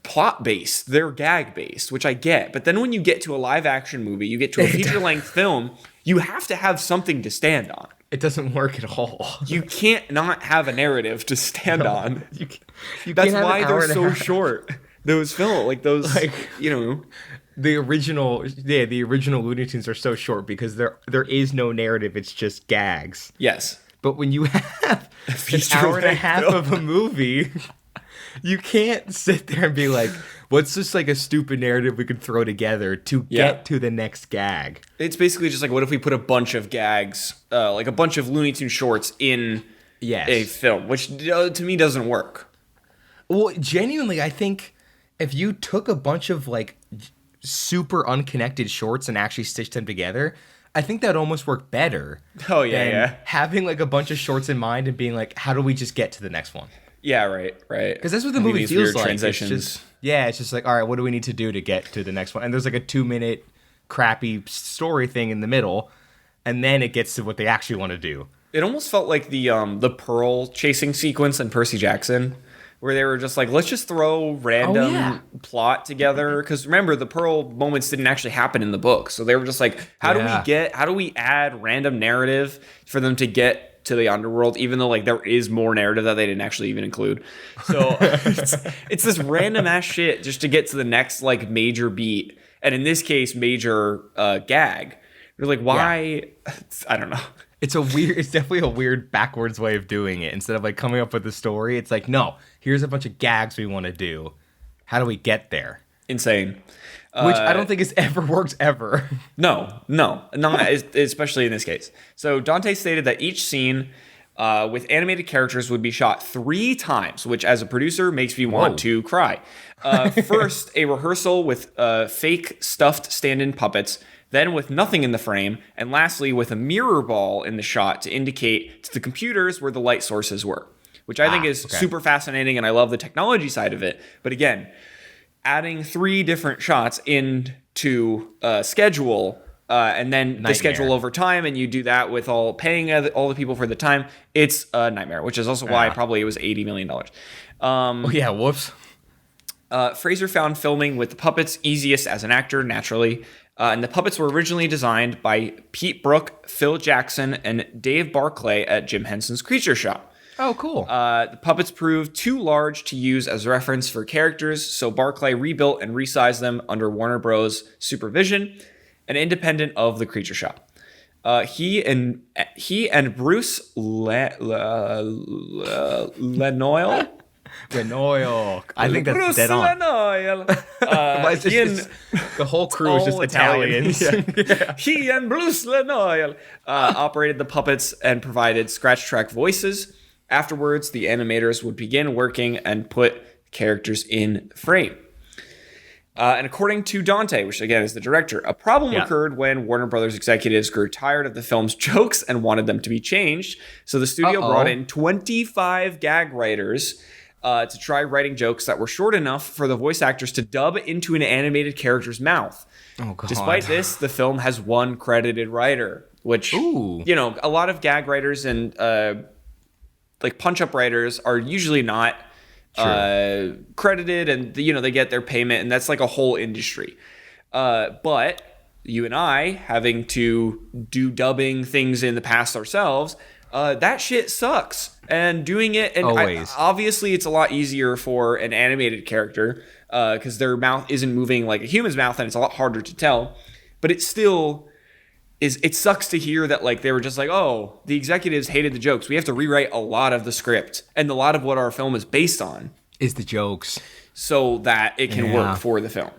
plot-based. They're gag-based, which I get. But then when you get to a live-action movie, you get to a feature-length film, you have to have something to stand on. It doesn't work at all. You can't not have a narrative to stand on. You That's why they're so short. Those films, like those, the original Looney Tunes are so short because there is no narrative. It's just gags. Yes. But when you have an hour and a half of a movie, You can't sit there and be like, what's just like a stupid narrative we could throw together to get to the next gag? It's basically just like, what if we put a bunch of gags, like a bunch of Looney Tunes shorts in a film, which to me doesn't work. Well, genuinely, I think if you took a bunch of like super unconnected shorts and actually stitched them together, I think that'd almost work better. Oh, yeah. Having like a bunch of shorts in mind and being like, how do we just get to the next one? Yeah, right. Because that's what the movie feels like. Transitions. It's just like, all right, what do we need to do to get to the next one? And there's like a 2-minute crappy story thing in the middle, and then it gets to what they actually want to do. It almost felt like the Pearl chasing sequence in Percy Jackson, where they were just like, let's just throw random plot together. Because remember, the Pearl moments didn't actually happen in the book. So they were just like, how do we add random narrative for them to get to the underworld, even though like there is more narrative that they didn't actually even include. So it's this random ass shit just to get to the next like major beat. And in this case, major gag. You're like, why? Yeah. I don't know. It's definitely a weird backwards way of doing it. Instead of like coming up with a story, it's like, no, here's a bunch of gags we want to do. How do we get there? Insane. Which I don't think has ever worked ever. No, not especially in this case. So Dante stated that each scene with animated characters would be shot 3 times, which as a producer makes me want to cry. First, a rehearsal with fake stuffed stand-in puppets, then with nothing in the frame, and lastly with a mirror ball in the shot to indicate to the computers where the light sources were, which I think is super fascinating, and I love the technology side of it. But again, adding 3 different shots into a schedule, and then the schedule over time, and you do that with paying all the people for the time, it's a nightmare, which is also why probably it was $80 million. Whoops. Fraser found filming with the puppets easiest as an actor, naturally. And the puppets were originally designed by Pete Brook, Phil Jackson, and Dave Barclay at Jim Henson's Creature Shop. Oh, cool. The puppets proved too large to use as a reference for characters, so Barclay rebuilt and resized them under Warner Bros. Supervision and independent of the Creature Shop. He and Bruce Lenoyle. Lenoyle. I think that's Bruce dead on. Lenoyle. The whole crew is just Italians. He and Bruce Lenoyle operated the puppets and provided scratch track voices. Afterwards, the animators would begin working and put characters in frame. And according to Dante, which again is the director, a problem occurred when Warner Brothers executives grew tired of the film's jokes and wanted them to be changed. So the studio brought in 25 gag writers to try writing jokes that were short enough for the voice actors to dub into an animated character's mouth. Oh, God. Despite this, the film has 1 credited writer, which, a lot of gag writers and like punch-up writers are usually not credited, and they get their payment, and that's like a whole industry. But you and I, having to do dubbing things in the past ourselves, that shit sucks. And doing it, and obviously it's a lot easier for an animated character because their mouth isn't moving like a human's mouth, and it's a lot harder to tell. But it still it sucks to hear that like they were just like, oh, the executives hated the jokes. We have to rewrite a lot of the script, and a lot of what our film is based on is the jokes, so that it can work for the film.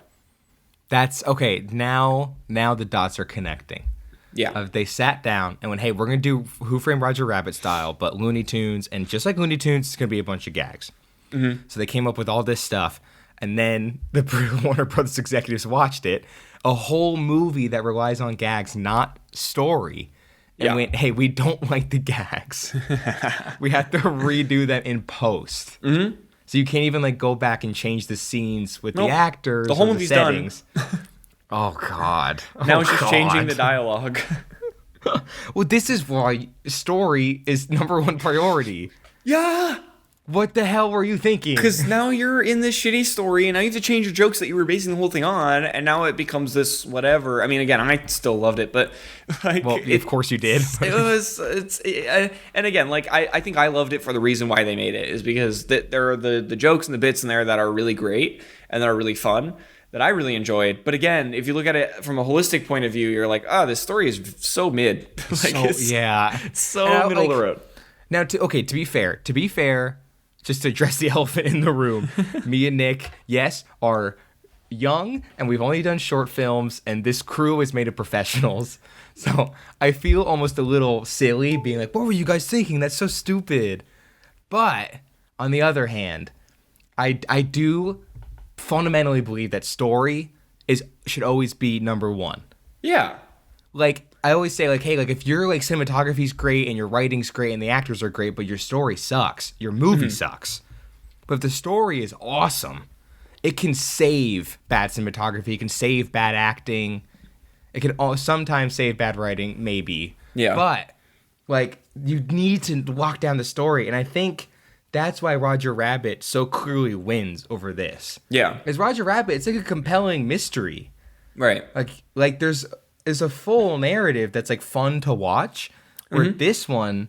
That's okay. Now the dots are connecting. Yeah. They sat down and went, hey, we're going to do Who Framed Roger Rabbit style, but Looney Tunes, and just like Looney Tunes, it's going to be a bunch of gags. Mm-hmm. So they came up with all this stuff, and then the Warner Brothers executives watched it, a whole movie that relies on gags, not story, and went, hey, we don't like the gags. We have to redo them in post. Mm-hmm. So you can't even like go back and change the scenes with the actors. The whole movie's done. Oh, God. Now it's just changing the dialogue. Well, this is why story is number 1 priority. Yeah. What the hell were you thinking? Because now you're in this shitty story, and now you have to change your jokes that you were basing the whole thing on, and now it becomes this whatever. I mean, again, I still loved it, but like, of course you did. And again, like I think I loved it for the reason why they made it is because there are the jokes and the bits in there that are really great and that are really fun, that I really enjoyed. But again, if you look at it from a holistic point of view, you're like, oh, this story is so mid. It's so middle of the road. Now, to be fair, just to address the elephant in the room. Me and Nick, yes, are young, and we've only done short films, and this crew is made of professionals. So I feel almost a little silly being like, what were you guys thinking? That's so stupid. But on the other hand, I do fundamentally believe that story should always be number one. Yeah. Like, I always say, like, hey, like, if your, like, cinematography's great and your writing's great and the actors are great, but your story sucks, your movie sucks. But if the story is awesome, it can save bad cinematography, it can save bad acting, it can sometimes save bad writing, maybe. Yeah. But, like, you need to walk down the story, and I think that's why Roger Rabbit so clearly wins over this. Yeah. Because Roger Rabbit, it's like a compelling mystery. Right. Like there's a full narrative that's like fun to watch. Where this one,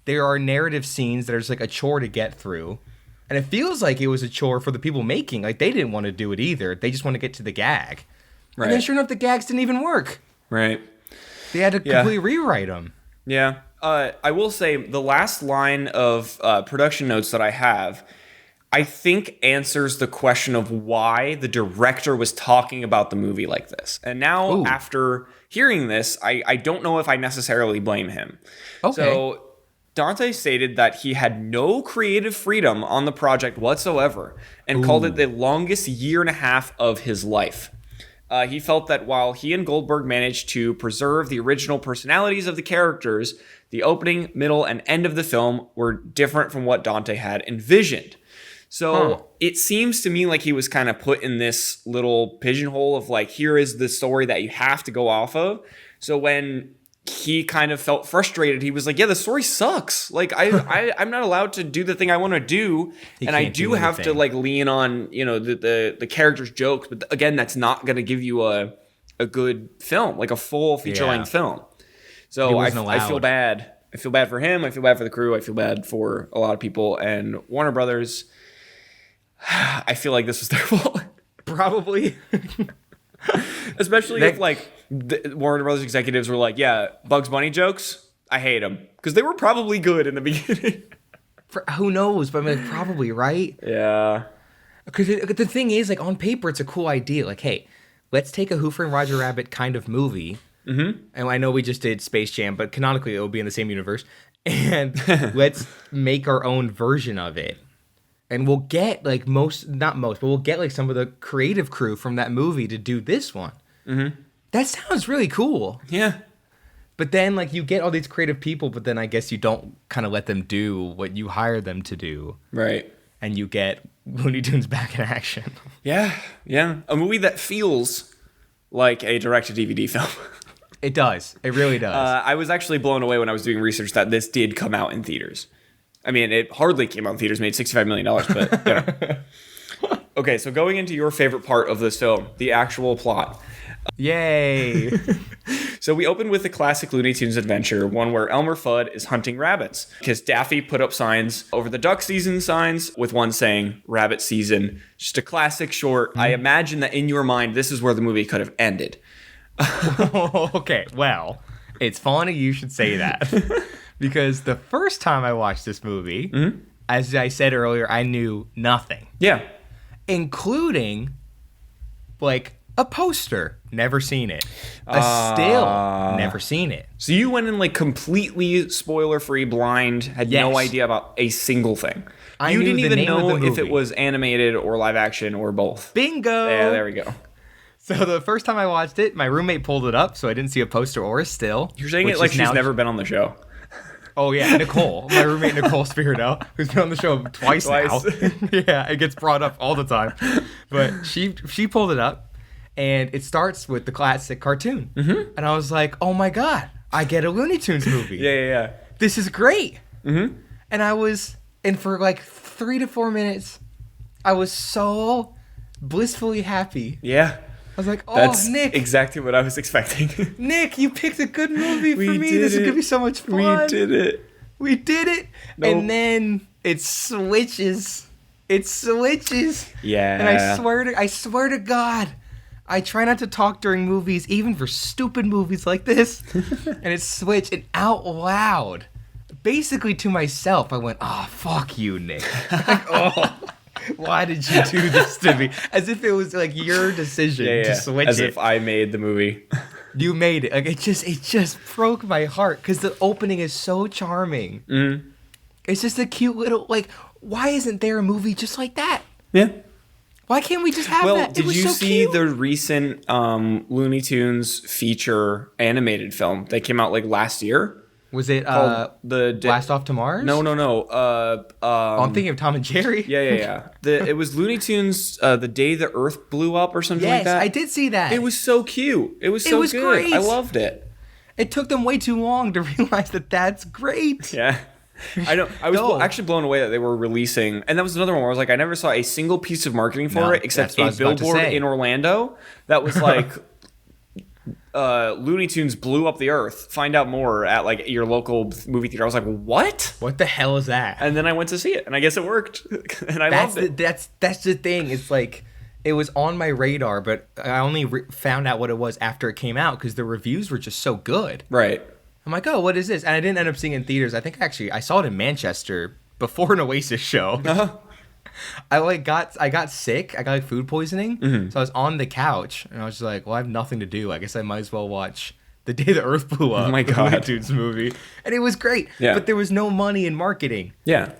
there are narrative scenes that are just like a chore to get through. And it feels like it was a chore for the people making. Like they didn't want to do it either. They just want to get to the gag. Right. And then sure enough, the gags didn't even work. Right. They had to completely rewrite them. Yeah. I will say the last line of production notes that I have, I think answers the question of why the director was talking about the movie like this. And now after hearing this, I don't know if I necessarily blame him. Okay. So Dante stated that he had no creative freedom on the project whatsoever and called it the longest year and a half of his life. He felt that while he and Goldberg managed to preserve the original personalities of the characters, the opening, middle, and end of the film were different from what Dante had envisioned. So it seems to me like he was kind of put in this little pigeonhole of like, here is the story that you have to go off of. So when he kind of felt frustrated, he was like, yeah, the story sucks. Like I'm not allowed to do the thing I want to do. And I do have to like lean on, you know, the character's jokes. But again, that's not going to give you a good film, like a full feature-length film. So I feel bad. I feel bad for him. I feel bad for the crew. I feel bad for a lot of people. And Warner Brothers, I feel like this was their fault. Probably. Especially if like the Warner Brothers executives were like, yeah, Bugs Bunny jokes, I hate them. Because they were probably good in the beginning. Who knows? But I mean, probably, right? Yeah. Because the thing is, like, on paper, it's a cool idea. Like, hey, let's take a Who Framed Roger Rabbit kind of movie. Mm-hmm. And I know we just did Space Jam, but canonically it will be in the same universe. And let's make our own version of it. And we'll get like but we'll get like some of the creative crew from that movie to do this one. Mm-hmm. That sounds really cool. Yeah. But then like you get all these creative people, but then I guess you don't kind of let them do what you hired them to do. Right. And you get Looney Tunes back in action. Yeah. Yeah. A movie that feels like a direct-to-DVD film. It does. It really does. I was actually blown away when I was doing research that this did come out in theaters. I mean, it hardly came out in theaters, made $65 million, but, you know. Okay, so going into your favorite part of this film, the actual plot. Yay! So we open with the classic Looney Tunes adventure, one where Elmer Fudd is hunting rabbits. Because Daffy put up signs over the duck season signs, with one saying, rabbit season. Just a classic short. I imagine that in your mind, this is where the movie could have ended. Okay, well, it's funny you should say that. Because the first time I watched this movie, as I said earlier, I knew nothing. Yeah. Including, like, a poster. Never seen it. A still. Never seen it. So you went in, like, completely spoiler-free, blind, had no idea about a single thing. You didn't even know if it was animated or live action or both. Bingo! Yeah, there we go. So the first time I watched it, my roommate pulled it up, so I didn't see a poster or a still. You're saying it like she's never been on the show. Oh, yeah, Nicole. My roommate Nicole Spirito, who's been on the show twice now. Yeah, it gets brought up all the time. But she pulled it up, and it starts with the classic cartoon. Mm-hmm. And I was like, oh, my God, I get a Looney Tunes movie. Yeah. This is great. Mm-hmm. And for like 3 to 4 minutes, I was so blissfully happy. Yeah. I was like, oh, that's Nick. Exactly what I was expecting. Nick, you picked a good movie for me. This is going to be so much fun. We did it. Nope. And then it switches. Yeah. And I swear to God, I try not to talk during movies, even for stupid movies like this. And it switched, and out loud, basically to myself, I went, "Oh, fuck you, Nick." Like, oh, why did you do this to me? As if it was like your decision to switch As if I made the movie. You made it. Like it just broke my heart because the opening is so charming. Mm-hmm. It's just a cute little like. Why isn't there a movie just like that? Yeah. Why can't we just have that? Well, did you see cute. the recent Looney Tunes feature animated film that came out like last year? Was it Blast Off to Mars? No. I'm thinking of Tom and Jerry. Yeah. It was Looney Tunes, The Day the Earth Blew Up or something like that. Yes, I did see that. It was so cute. It was so good. Great. I loved it. It took them way too long to realize that that's great. Yeah. I know. I was actually blown away that they were releasing, and that was another one where I was like, I never saw a single piece of marketing for it except a billboard in Orlando that was like, Looney Tunes blew up the earth. Find out more at like your local movie theater. I was like, what? What the hell is that? And then I went to see it, and I guess it worked, and I loved it. That's the thing. It's like it was on my radar, but I only found out what it was after it came out because the reviews were just so good. Right. I'm like, oh, what is this? And I didn't end up seeing it in theaters. I think actually I saw it in Manchester before an Oasis show. Uh-huh. I got sick. I got like food poisoning. Mm-hmm. So I was on the couch and I was just like, well, I have nothing to do. I guess I might as well watch The Day the Earth Blew Up. Oh my God. Looney Tunes movie. And it was great. Yeah. But there was no money in marketing. Yeah.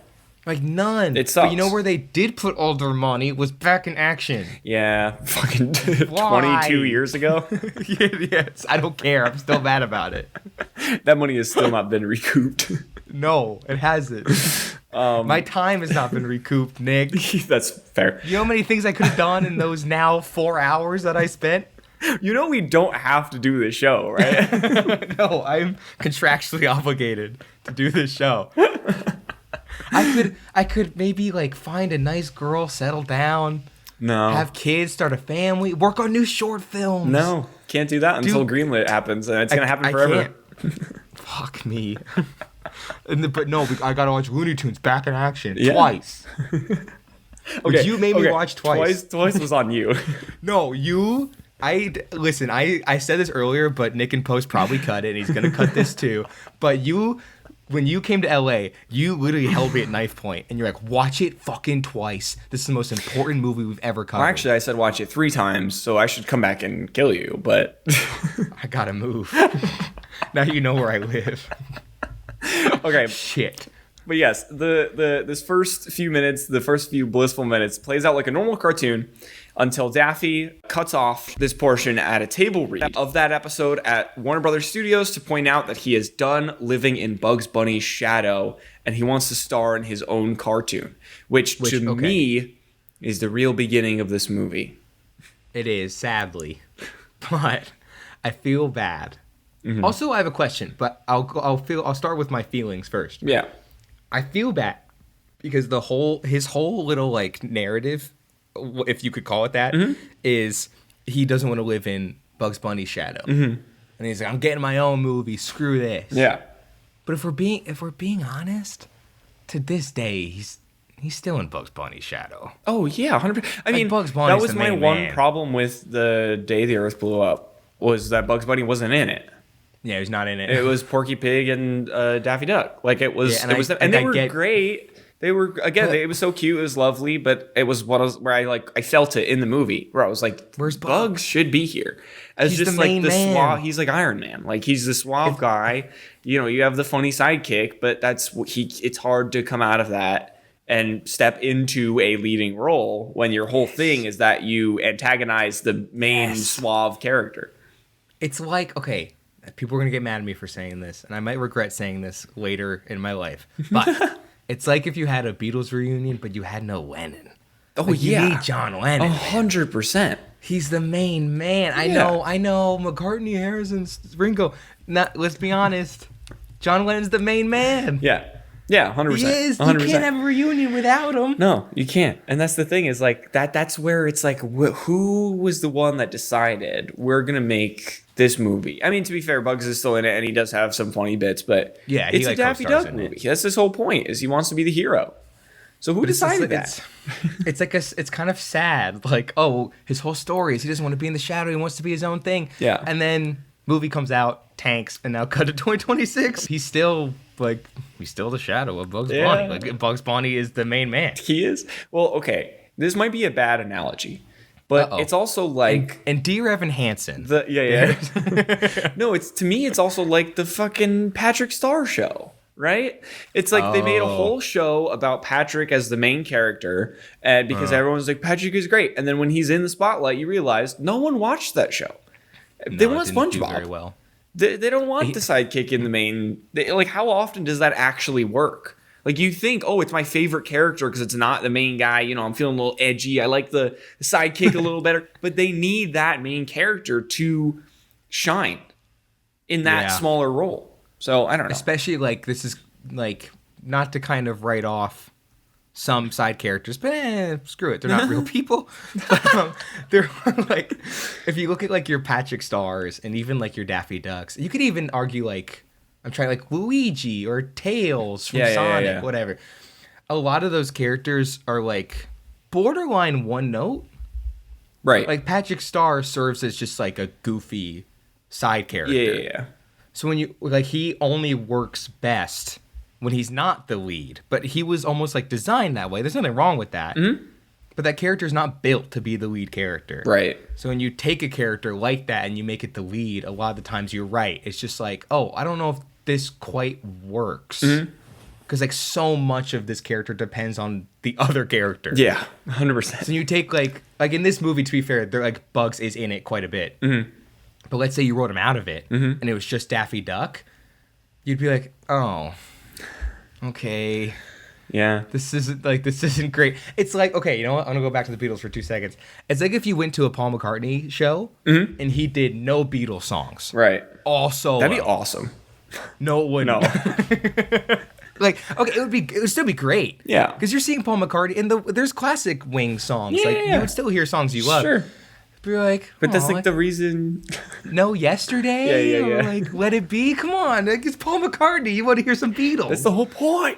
Like none. It sucks. But you know where they did put all their money was back in action. Yeah. Fucking 22 years ago. Yes. I don't care. I'm still mad about it. That money has still not been recouped. No, it hasn't. My time has not been recouped, Nick. That's fair. You know how many things I could have done in those now 4 hours that I spent? You know we don't have to do this show, right? No, I'm contractually obligated to do this show. I could maybe like find a nice girl, settle down, have kids, start a family, work on new short films. No, can't do that until Greenlit happens, and it's gonna happen forever. Fuck me. But no, I gotta watch Looney Tunes back in action twice. Okay, you made me watch twice. Twice was on you. No, you. Listen. I said this earlier, but Nick in post probably cut it, and he's gonna cut this too. But when you came to LA, you literally held me at knife point, and you're like, watch it fucking twice. This is the most important movie we've ever covered. Well, actually, I said watch it 3 times, so I should come back and kill you, but... I gotta move. Now you know where I live. Okay. Shit. But yes, this first few minutes, the first few blissful minutes, plays out like a normal cartoon until Daffy cuts off this portion at a table read of that episode at Warner Brothers Studios to point out that he is done living in Bugs Bunny's shadow and he wants to star in his own cartoon, which to me is the real beginning of this movie. It is, sadly, but I feel bad. Mm-hmm. Also, I have a question, but I'll start with my feelings first. Yeah. I feel bad because his whole little like narrative, if you could call it that, is he doesn't want to live in Bugs Bunny's shadow, and he's like, I'm getting my own movie. Screw this. Yeah. But if we're being honest, to this day he's still in Bugs Bunny's shadow. Oh yeah, 100%. I mean, Bugs Bunny's that was my one problem with The Day the Earth Blew Up was that Bugs Bunny wasn't in it. Yeah, he's not in it. It was Porky Pig and Daffy Duck. Like it was, they were great. They were it was so cute. It was lovely, but it was where I felt it in the movie where I was like, "Where's Bugs? Should be here." As he's just like the suave. He's like Iron Man. Like he's the suave guy. You know, you have the funny sidekick, but it's hard to come out of that and step into a leading role when your whole thing is that you antagonize the main suave character. It's like, okay. People are going to get mad at me for saying this, and I might regret saying this later in my life. But it's like if you had a Beatles reunion, but you had no Lennon. Oh, like, yeah. You need John Lennon. 100%. He's the main man. I know. McCartney, Harrison, Ringo. Let's be honest. John Lennon's the main man. Yeah. Yeah, 100%. He is. 100%. You can't have a reunion without him. No, you can't. And that's the thing is like that's where it's like who was the one that decided we're going to make this movie? I mean, to be fair, Bugs is still in it and he does have some funny bits, but it's a Daffy Duck movie. That's his whole point is he wants to be the hero. So who decided that? It's like it's kind of sad. Like, oh, his whole story is he doesn't want to be in the shadow. He wants to be his own thing. Yeah. And then movie comes out, tanks, and now cut to 2026. He's still like he's still the shadow of Bugs Bunny. Like Bugs Bunny is the main man. He is. Well, okay. This might be a bad analogy, but it's also like and D. Evan Hansen. No, to me it's also like the fucking Patrick Star show. Right? It's like they made a whole show about Patrick as the main character, and because everyone's like, Patrick is great. And then when he's in the spotlight, you realize no one watched that show. They want SpongeBob. Very well. They don't want the sidekick in the main. Like, how often does that actually work? Like, you think, oh, it's my favorite character because it's not the main guy. You know, I'm feeling a little edgy. I like the sidekick a little better. But they need that main character to shine in that smaller role. So, I don't know. Especially, like, this is, like, not to kind of write off some side characters, but screw it. They're not real people. But, they're, like, if you look at, like, your Patrick Stars and even, like, your Daffy Ducks, you could even argue, like, I'm trying, like, Luigi or Tails from Sonic, whatever. A lot of those characters are, like, borderline one note. Right. Like, Patrick Star serves as just, like, a goofy side character. Yeah. So when you, like, he only works best when he's not the lead. But he was almost, like, designed that way. There's nothing wrong with that. Mm-hmm. But that character's not built to be the lead character. Right. So when you take a character like that and you make it the lead, a lot of the times you're right. It's just like, oh, I don't know if this quite works. Because, like, so much of this character depends on the other character. Yeah, 100%. So you take, like in this movie, to be fair, they're, like, Bugs is in it quite a bit. Mm-hmm. But let's say you wrote him out of it, and it was just Daffy Duck. You'd be like, oh, okay. Yeah. This isn't great. It's like, okay, you know what? I'm going to go back to the Beatles for 2 seconds. It's like if you went to a Paul McCartney show, and he did no Beatles songs. Right. All solo. That'd be awesome. No, it wouldn't. No. Like, okay, it would still be great. Yeah. Because you're seeing Paul McCartney, and there's classic Wings songs. Yeah. Like, you would still hear songs you love. Sure. But you're like, but that's like the reason. No Yesterday? Yeah. Or like Let It Be? Come on. Like, it's Paul McCartney. You want to hear some Beatles. That's the whole point.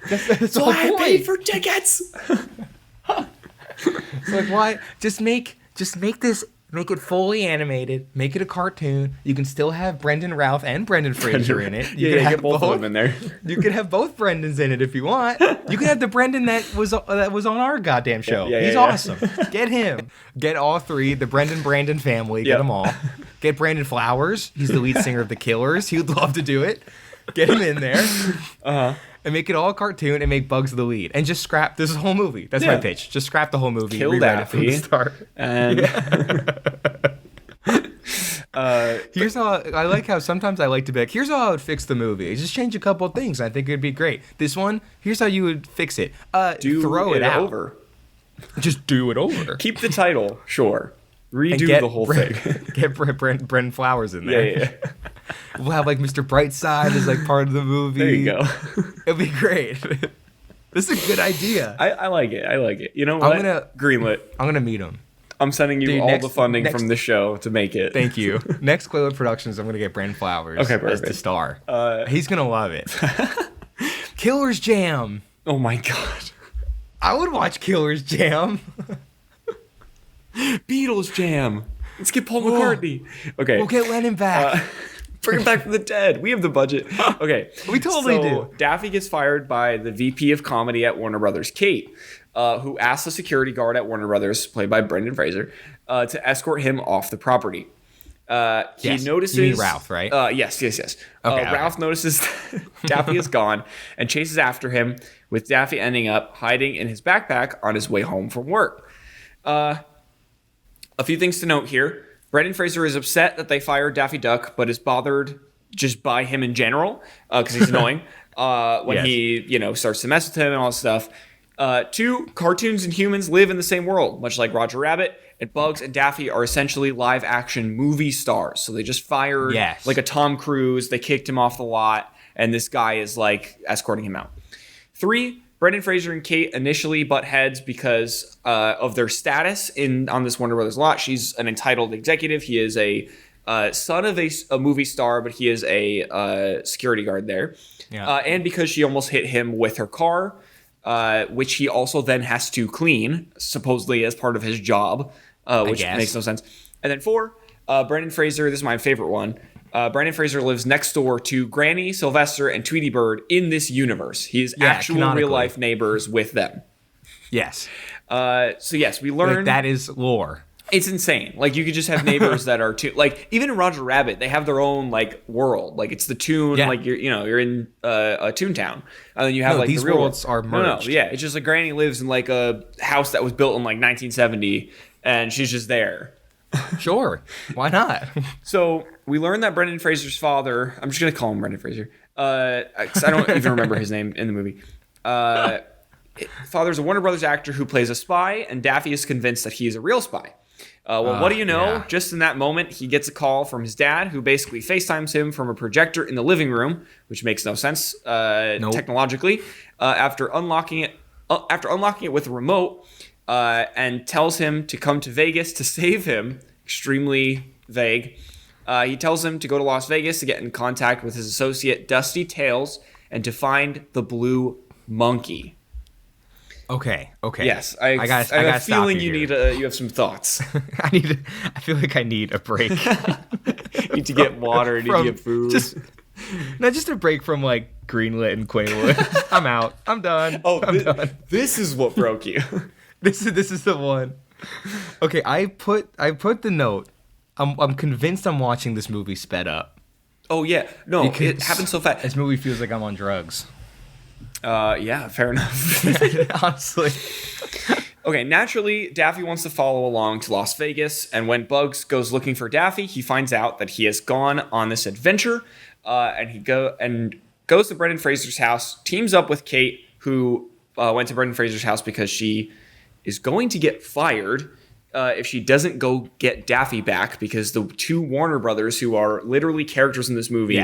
That's the whole point. I paid for tickets. It's like, why? Just make this. Make it fully animated. Make it a cartoon. You can still have Brendan Routh and Brendan Fraser in it. You can have get both of them in there. You can have both Brendans in it if you want. You can have the Brendan that was on our goddamn show. He's awesome. Get him. Get all three. The Brandon family. Get them all. Get Brandon Flowers. He's the lead singer of The Killers. He would love to do it. Get him in there. And make it all a cartoon and make Bugs the lead. And just scrap this whole movie. That's my pitch. Just scrap the whole movie. Kill Daffy. It from the start. And here's how I like how sometimes I like to be like, here's how I would fix the movie. Just change a couple of things. I think it'd be great. This one, here's how you would fix it. Throw it out. Over. Just do it over. Keep the title, sure. Redo the whole thing. Get Brendan Flowers in there. Yeah. We'll have like Mr. Brightside as like part of the movie. There you go. It'll be great. This is a good idea. I like it. You know what? Greenlit. I'm gonna meet him. I'm sending you all the funding from the show to make it. Thank you. Next Quaywood Productions, I'm gonna get Brendan Flowers as the star. He's gonna love it. Killer's Jam. Oh my god. I would watch Killer's Jam. Beatles Jam. Let's get Paul McCartney. Okay. We'll get Lennon back. Bring him back from the dead. We have the budget. Okay. We totally do. Daffy gets fired by the VP of comedy at Warner Brothers, Kate, who asks the security guard at Warner Brothers, played by Brendan Fraser, to escort him off the property. He notices... You mean Ralph, right? Yes. Okay, Ralph notices Daffy is gone and chases after him, with Daffy ending up hiding in his backpack on his way home from work. A few things to note here. Brendan Fraser is upset that they fired Daffy Duck, but is bothered just by him in general because he's annoying when he starts to mess with him and all this stuff. 2, cartoons and humans live in the same world, much like Roger Rabbit. And Bugs and Daffy are essentially live-action movie stars. So they just fired like a Tom Cruise. They kicked him off the lot, and this guy is like escorting him out. 3, Brendan Fraser and Kate initially butt heads because of their status on this Warner Brothers lot. She's an entitled executive. He is a son of a movie star, but he is a security guard there. Yeah. And because she almost hit him with her car, which he also then has to clean, supposedly as part of his job, which makes no sense. And then 4, Brendan Fraser, this is my favorite one, Brendan Fraser lives next door to Granny, Sylvester, and Tweety Bird in this universe. He's actual real-life neighbors with them. Yes. So yes, we learn... Like, that is lore. It's insane. Like, you could just have neighbors that are like, even in Roger Rabbit, they have their own like world. Like, it's the Toon. Yeah. Like, you're in a Toontown, and then you have these the real worlds are merged. No, yeah, it's just like Granny lives in like a house that was built in like 1970, and she's just there. Sure, why not? So we learned that Brendan Fraser's father. I'm just gonna call him Brendan Fraser. 'Cause I don't even remember his name in the movie. Father's a Warner Brothers actor who plays a spy, and Daffy is convinced that he's a real spy. What do you know? Yeah. Just in that moment, he gets a call from his dad, who basically FaceTimes him from a projector in the living room, which makes no sense technologically. After unlocking it with a remote, and tells him to come to Vegas to save him. Extremely vague. He tells him to go to Las Vegas to get in contact with his associate Dusty Tails and to find the blue monkey. Okay. Yes, I have a feeling you have some thoughts. I feel like I need a break. You need to get water, need to get food. Just a break from like Greenlit and Quaywood. I'm out. I'm done. I'm done. This is what broke you. This is the one. Okay, I put the note. I'm convinced I'm watching this movie sped up. Oh yeah, no, it happens so fast. This movie feels like I'm on drugs. Yeah, fair enough. Honestly. Okay, naturally, Daffy wants to follow along to Las Vegas, and when Bugs goes looking for Daffy, he finds out that he has gone on this adventure, and he goes to Brendan Fraser's house, teams up with Kate, who went to Brendan Fraser's house because she is going to get fired if she doesn't go get Daffy back, because the two Warner brothers, who are literally characters in this movie,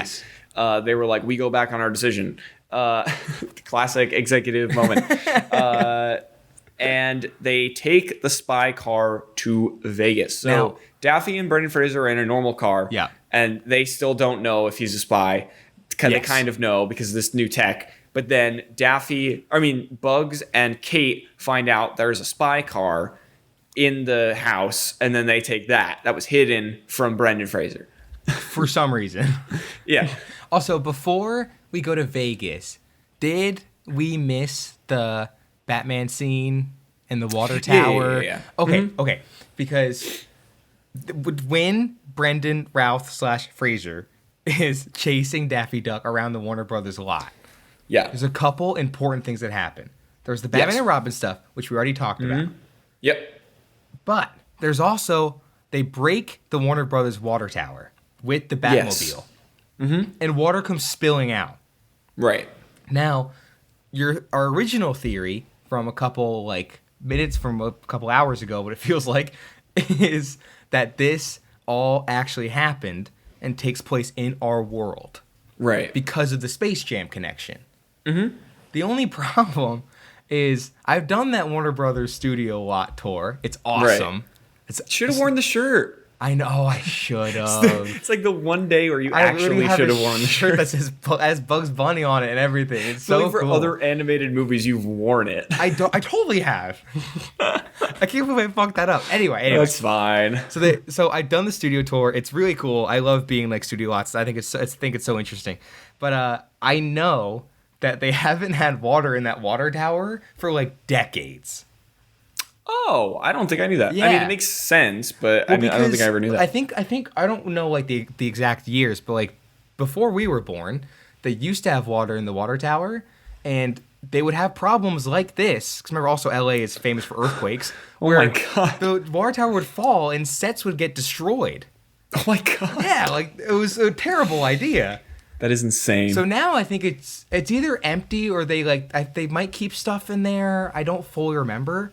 they were like, we go back on our decision. Classic executive moment. And they take the spy car to Vegas. So now, Daffy and Brendan Fraser are in a normal car. Yeah. And they still don't know if he's a spy. They kind of know because of this new tech. But then Bugs and Kate find out there's a spy car in the house, and then they take that. That was hidden from Brendan Fraser. For some reason. Yeah. Also, before we go to Vegas, did we miss the Batman scene in the water tower? Yeah. Okay. Because when Brendan Fraser is chasing Daffy Duck around the Warner Brothers lot, there's a couple important things that happen. There's the Batman and Robin stuff, which we already talked about. Yep. But there's also, they break the Warner Brothers water tower with the Batmobile. And water comes spilling out. Right. Now, our original theory from a couple minutes from a couple hours ago, what it feels like, is that this all actually happened and takes place in our world. Right. Because of the Space Jam connection. The only problem is I've done that Warner Brothers studio lot tour. It's awesome. Right. Should have worn the shirt. I know, I should have. It's like the one day where you actually should have worn the shirt that has Bugs Bunny on it and everything. It's so for cool. Other animated movies, you've worn it. I totally have. I can't believe I fucked that up. Anyway. That's fine. So I've done the studio tour. It's really cool. I love being like studio lots. I think it's so interesting. But I know that they haven't had water in that water tower for like decades. Oh, I don't think I knew that. Yeah. I mean, it makes sense, but I don't think I ever knew that. I think I don't know like the exact years, but like before we were born, they used to have water in the water tower, and they would have problems like this. Because remember, also LA is famous for earthquakes. Oh my god! The water tower would fall and sets would get destroyed. Oh my god! Yeah, like it was a terrible idea. That is insane. So now I think it's either empty or they they might keep stuff in there. I don't fully remember.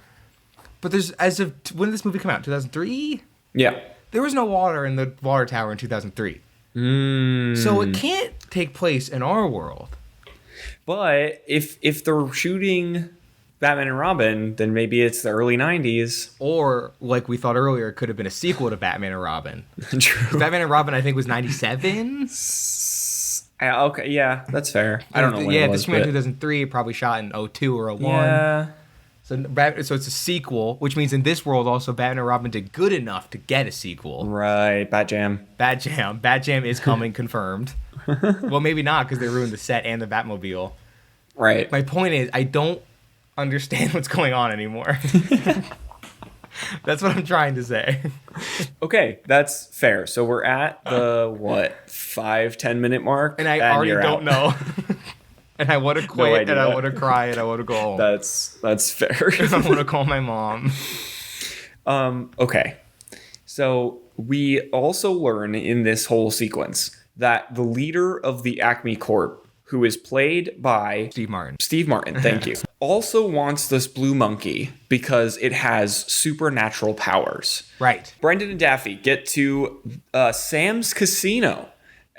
But there's, as of when did this movie come out? 2003? Yeah. There was no water in the water tower in 2003. So it can't take place in our world. But if they're shooting Batman and Robin, then maybe it's the early 90s. Or, like we thought earlier, it could have been a sequel to Batman and Robin. True. Batman and Robin, I think, was 97? Okay, yeah, that's fair. I don't know when it was. Yeah, this came out in 2003, probably shot in 02 or 01. Yeah. So it's a sequel, which means in this world also Batman and Robin did good enough to get a sequel. Right, Bat Jam is coming, confirmed. Well, maybe not because they ruined the set and the Batmobile. Right. My point is, I don't understand what's going on anymore. That's what I'm trying to say. Okay, that's fair. So we're at the 5-10 minute mark, and I already don't know. And I want to quit, No, and I want to cry, and I want to go home. That's fair. I want to call my mom. Okay. So we also learn in this whole sequence that the leader of the Acme Corp, who is played by Steve Martin, thank you, also wants this blue monkey because it has supernatural powers. Right. Brendan and Daffy get to Sam's casino.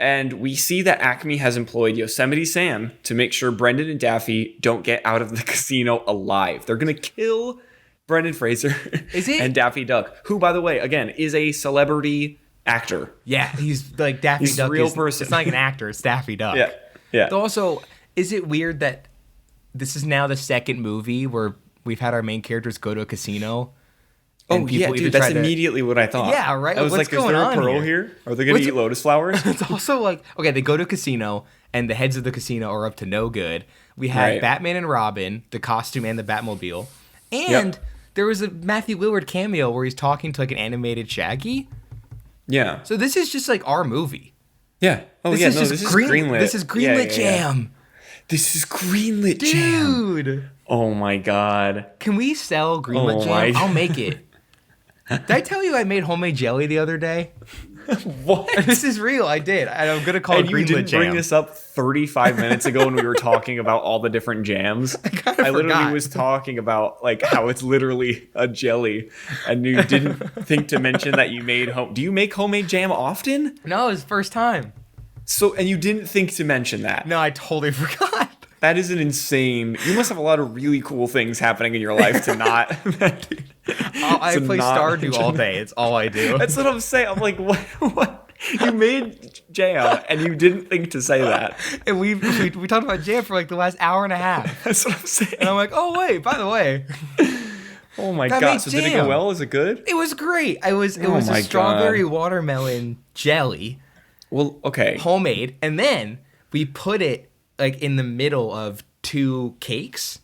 And we see that Acme has employed Yosemite Sam to make sure Brendan and Daffy don't get out of the casino alive. They're going to kill Brendan Fraser and Daffy Duck, who, by the way, again, is a celebrity actor. Yeah, he's like Daffy Duck. He's a real person. It's not like an actor, it's Daffy Duck. Yeah. Also, is it weird that this is now the second movie where we've had our main characters go to a casino? Oh, yeah, dude, that's immediately what I thought. Yeah, right? I was What's like, is there a pearl here? Are they going to eat lotus flowers? It's also like, okay, they go to a casino, and the heads of the casino are up to no good. We had Batman and Robin, the costume and the Batmobile. And there was a Matthew Lillard cameo where he's talking to like an animated Shaggy. Yeah. So this is just like our movie. Yeah. Oh, this is Greenlit. This is Greenlit Jam. This is Greenlit Jam. Dude. Oh, my God. Can we sell Greenlit Jam? I'll make it. Did I tell you I made homemade jelly the other day? What? This is real. I did. I'm going to call it Greenlit Jam. And you didn't bring this up 35 minutes ago when we were talking about all the different jams. I literally was talking about like how it's literally a jelly, and you didn't think to mention that you made home. Do you make homemade jam often? No, it's the first time. So, and you didn't think to mention that? No, I totally forgot. That is an insane. You must have a lot of really cool things happening in your life to not. I play Stardew all day. It's all I do. That's what I'm saying. I'm like, what? You made jam and you didn't think to say that. And we talked about jam for like the last hour and a half. That's what I'm saying. And I'm like, oh wait, by the way. Oh my God. So did it go well? Is it good? It was great. It was a strawberry watermelon jelly. Well, okay. Homemade. And then we put it like in the middle of two cakes.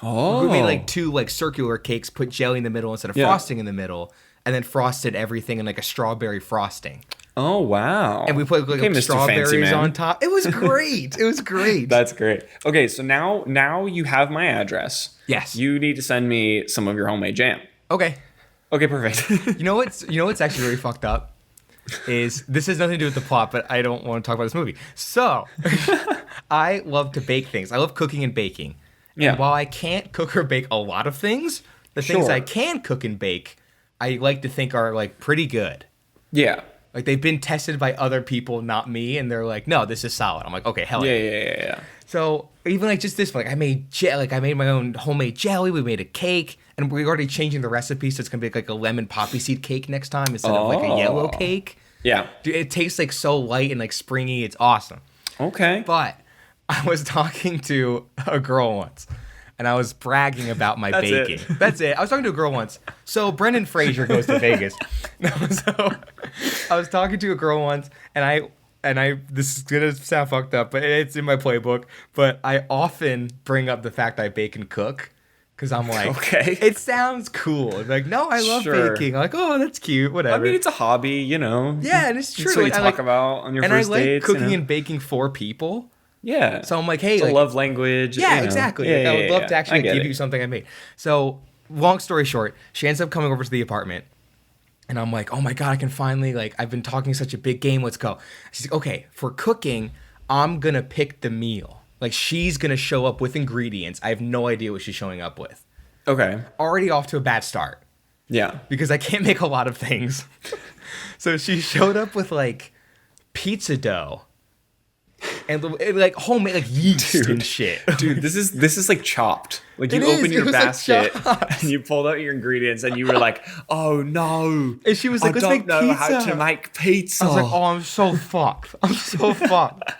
Oh. We made like two like circular cakes, put jelly in the middle instead of frosting in the middle, and then frosted everything in like a strawberry frosting. Oh, wow. And we put like strawberries on top. It was great. It was great. That's great. Okay, so now you have my address. Yes. You need to send me some of your homemade jam. Okay. Okay, perfect. You know what's actually really fucked up? Is this has nothing to do with the plot, but I don't want to talk about this movie. So, I love to bake things. I love cooking and baking. Yeah. And while I can't cook or bake a lot of things, the things I can cook and bake, I like to think are like pretty good. Yeah. Like they've been tested by other people, not me, and they're like, "No, this is solid." I'm like, "Okay, hell yeah." Yeah. So even like just this one, like I made my own homemade jelly. We made a cake, and we're already changing the recipe, so it's gonna be like a lemon poppy seed cake next time instead of like a yellow cake. Yeah. Dude, it tastes like so light and like springy. It's awesome. Okay. But I was talking to a girl once, and I was bragging about my baking. That's it. I was talking to a girl once. So Brendan Fraser goes to Vegas. So I was talking to a girl once, and I this is gonna sound fucked up, but it's in my playbook. But I often bring up the fact I bake and cook. Because I'm like, okay, it sounds cool. Like, no, I love baking. I'm like, oh, that's cute. Whatever. I mean, it's a hobby, you know. Yeah, and it's true. It's what you talk about on your first dates. And I like cooking and baking for people. Yeah. So I'm like, hey, it's a love language. Yeah, exactly. I would love to actually give you something I made. So, long story short, she ends up coming over to the apartment. And I'm like, oh my God, I can finally, like, I've been talking such a big game. Let's go. She's like, okay, for cooking, I'm going to pick the meal. Like, she's going to show up with ingredients. I have no idea what she's showing up with. Okay. Already off to a bad start. Yeah. Because I can't make a lot of things. So she showed up with, like, pizza dough. and like homemade like yeast and shit. Dude, this is like Chopped. Like you open your basket and you pulled out your ingredients and you were like, "Oh no!" And she was like, "Let's make pizza." I don't know how to make pizza. I was like, "Oh, I'm so fucked. I'm so fucked."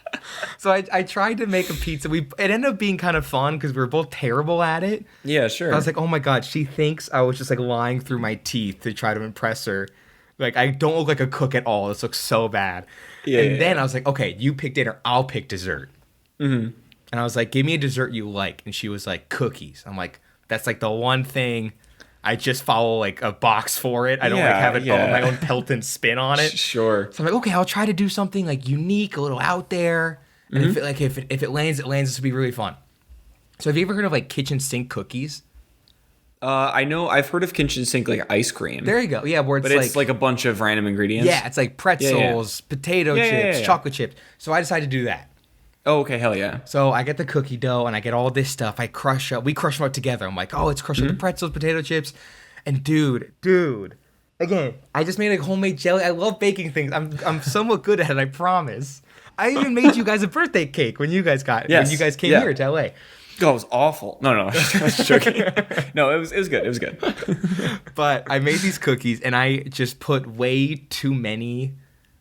So I tried to make a pizza. It ended up being kind of fun because we were both terrible at it. Yeah, sure. I was like, "Oh my god, she thinks I was just like lying through my teeth to try to impress her. Like I don't look like a cook at all. This looks so bad." Yeah. And then I was like, "Okay, you pick dinner. I'll pick dessert." Mm-hmm. And I was like, "Give me a dessert you like." And she was like, "Cookies." I'm like, "That's like the one thing I just follow like a box for it. I don't like have my own Pelton spin on it." Sure. So I'm like, "Okay, I'll try to do something like unique, a little out there. And if it lands, it lands. This will be really fun." So have you ever heard of like kitchen sink cookies? I know I've heard of kitchen sink like ice cream. There you go. Yeah, where it's like a bunch of random ingredients. Yeah, it's like pretzels, potato chips, chocolate chips. So I decided to do that. Oh, okay, hell yeah. So I get the cookie dough and I get all this stuff. We crush them up together. I'm like, "Oh, let's crush up the pretzels, potato chips." And dude, again, I just made like homemade jelly. I love baking things. I'm somewhat good at it, I promise. I even made you guys a birthday cake when you guys when you guys came here to LA. Oh, it was awful. No, I was joking. No, it was good. It was good. But I made these cookies and I just put way too many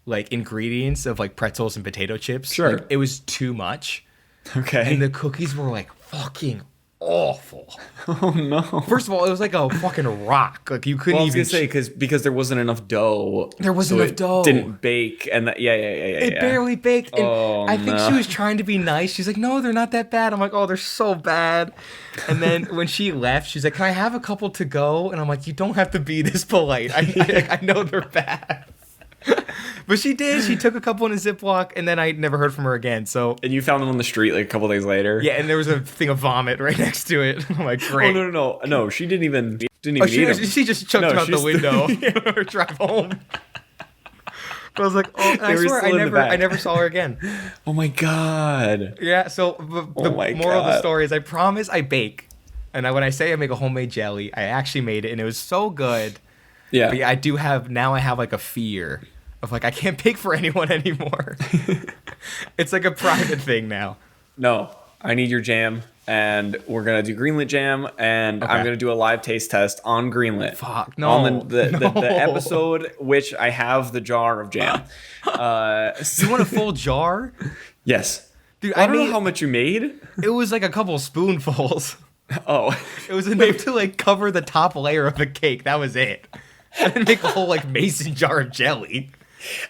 like ingredients of like pretzels and potato chips. Sure. Like, it was too much. Okay. And the cookies were like fucking awful. Oh no. First of all, it was like a fucking rock. Like you couldn't I was even gonna say because there wasn't enough dough. There wasn't enough dough. Didn't bake and It barely baked. And I think she was trying to be nice. She's like, "No, they're not that bad." I'm like, "Oh, they're so bad." And then when she left, she's like, "Can I have a couple to go?" And I'm like, "You don't have to be this polite. I know they're bad." But she did. She took a couple in a Ziploc, and then I never heard from her again. So and you found them on the street like a couple days later. Yeah, and there was a thing of vomit right next to it. I'm like, "Great." Oh no! She didn't even eat them. She just chucked them out the window or drive home. But I was like, "Oh," and I swear I never saw her again. Oh my god. Yeah. So the moral of the story is, I promise I bake, and when I say I make a homemade jelly, I actually made it, and it was so good. Yeah. But yeah, I have like a fear of like I can't bake for anyone anymore. It's like a private thing now. No, I need your jam, and we're gonna do Greenlit jam, and I'm gonna do a live taste test on Greenlit. Fuck no. On the episode which I have the jar of jam. You want a full jar? Yes. Dude, I don't know how much you made. It was like a couple spoonfuls. Oh. It was enough to like cover the top layer of the cake. That was it. I didn't make a whole like mason jar of jelly.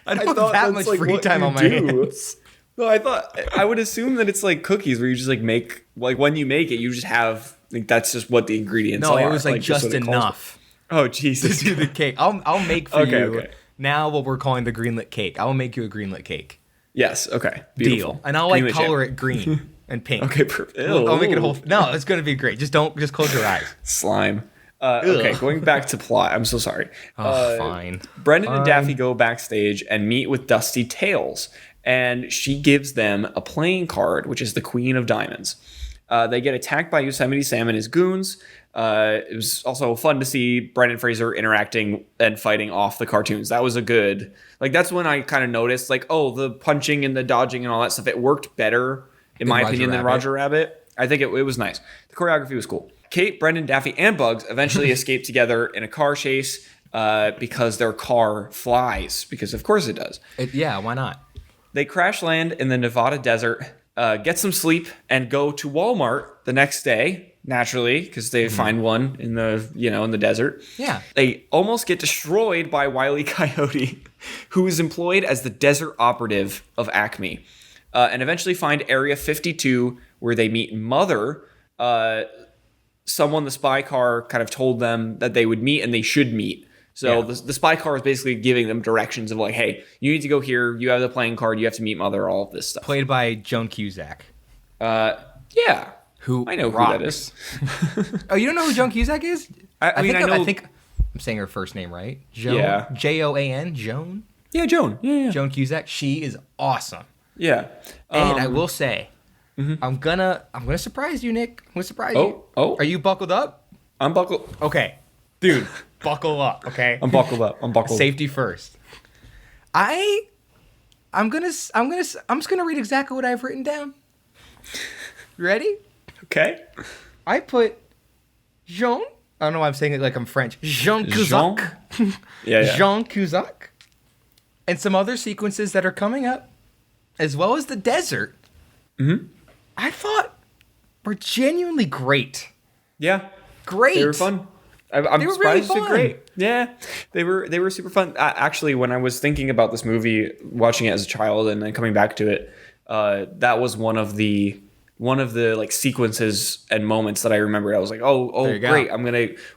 I don't have that much free time on my hands. No, I would assume that it's like cookies where you just like make, like when you make it, you just have, like that's just what the ingredients are. No, it was like just enough. Oh, Jesus. To do the cake. I'll make for you now what we're calling the Greenlit cake. I will make you a Greenlit cake. Yes, okay. Beautiful. Deal. And I'll like color it green and pink. Okay, perfect. I'll make it a whole, no, it's going to be great. Just close your eyes. Slime. Okay, going back to plot. I'm so sorry. Fine. Brendan and Daffy go backstage and meet with Dusty Tails, and she gives them a playing card, which is the Queen of Diamonds. They get attacked by Yosemite Sam and his goons. It was also fun to see Brendan Fraser interacting and fighting off the cartoons. That was a good, like that's when I kind of noticed, like, oh, the punching and the dodging and all that stuff, it worked better, in my opinion, than Roger Rabbit. I think it was nice. The choreography was cool. Kate, Brendan, Daffy, and Bugs eventually escape together in a car chase because their car flies, because of course it does. Yeah, why not? They crash land in the Nevada desert, get some sleep, and go to Walmart the next day, naturally, because they find one in the desert. Yeah. They almost get destroyed by Wile E. Coyote, who is employed as the desert operative of Acme, and eventually find Area 52, where they meet Mother. Someone, the spy car, kind of told them that they would meet and they should meet. So the spy car is basically giving them directions of like, hey, you need to go here. You have the playing card. You have to meet Mother, all of this stuff. Played by Joan Cusack. Yeah. Who I know rocks. who that is. Oh, you don't know who Joan Cusack is? I think I'm saying her first name right. Joan? Yeah. Joan? Joan? Yeah, Joan. Yeah. Joan Cusack. She is awesome. Yeah. And I will say, I'm gonna surprise you, Nick. I'm gonna surprise you. Oh. Are you buckled up? I'm buckled. Okay. Dude, buckle up, okay? I'm buckled up. Safety first. I I'm just gonna read exactly what I've written down. Ready? Okay. I put Jean. I don't know why I'm saying it like I'm French. Jean Cusack. Yeah. Jean Cusack. And some other sequences that are coming up, as well as the desert. Mm-hmm. I thought were genuinely great. Yeah. Great. They were fun. I'm surprised really great. Yeah, they were super fun. Actually, when I was thinking about this movie, watching it as a child and then coming back to it, that was one of the like sequences and moments that I remembered. I was like, oh, great!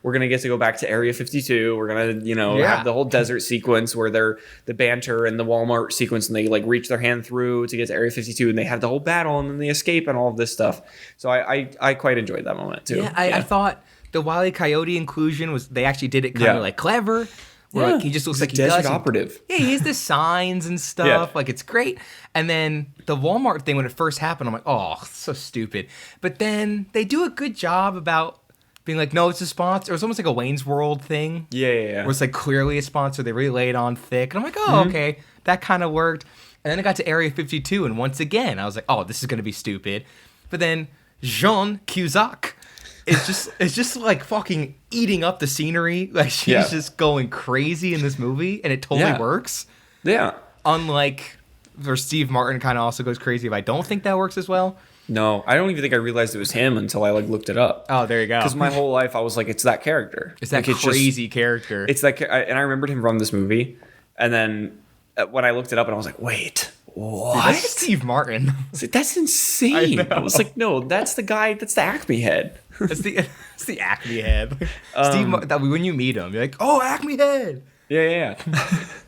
We're gonna get to go back to Area 52. We're gonna have the whole desert sequence where they're the banter and the Walmart sequence, and they like reach their hand through to get to Area 52, and they have the whole battle and then they escape and all of this stuff. So I quite enjoyed that moment too. Yeah, I thought the Wile E. Coyote inclusion they actually did it kind of like clever. Where like he just looks like he desert does. operative. Yeah, he has the signs and stuff. Yeah. Like it's great. And then the Walmart thing when it first happened, I'm like, oh, so stupid. But then they do a good job about being like, no, it's a sponsor. It was almost like a Wayne's World thing. Yeah. Where it's like clearly a sponsor. They really lay it on thick. And I'm like, oh, okay, that kind of worked. And then I got to Area 52, and once again, I was like, oh, this is gonna be stupid. But then Jean Cusack. It's just like fucking eating up the scenery. Like she's just going crazy in this movie, and it totally works. Yeah. Unlike where Steve Martin kind of also goes crazy, but I don't think that works as well. No, I don't even think I realized it was him until I like looked it up. Oh, there you go. Because my whole life I was like, it's that character. It's that crazy character. It's that, and I remembered him from this movie, and then when I looked it up, and I was like, wait. What? Dude, that's Steve Martin. I was like, that's insane. I was like, no, that's the guy. That's the Acme head. It's the Acme head. When you meet him, you're like, oh, Acme head. Yeah.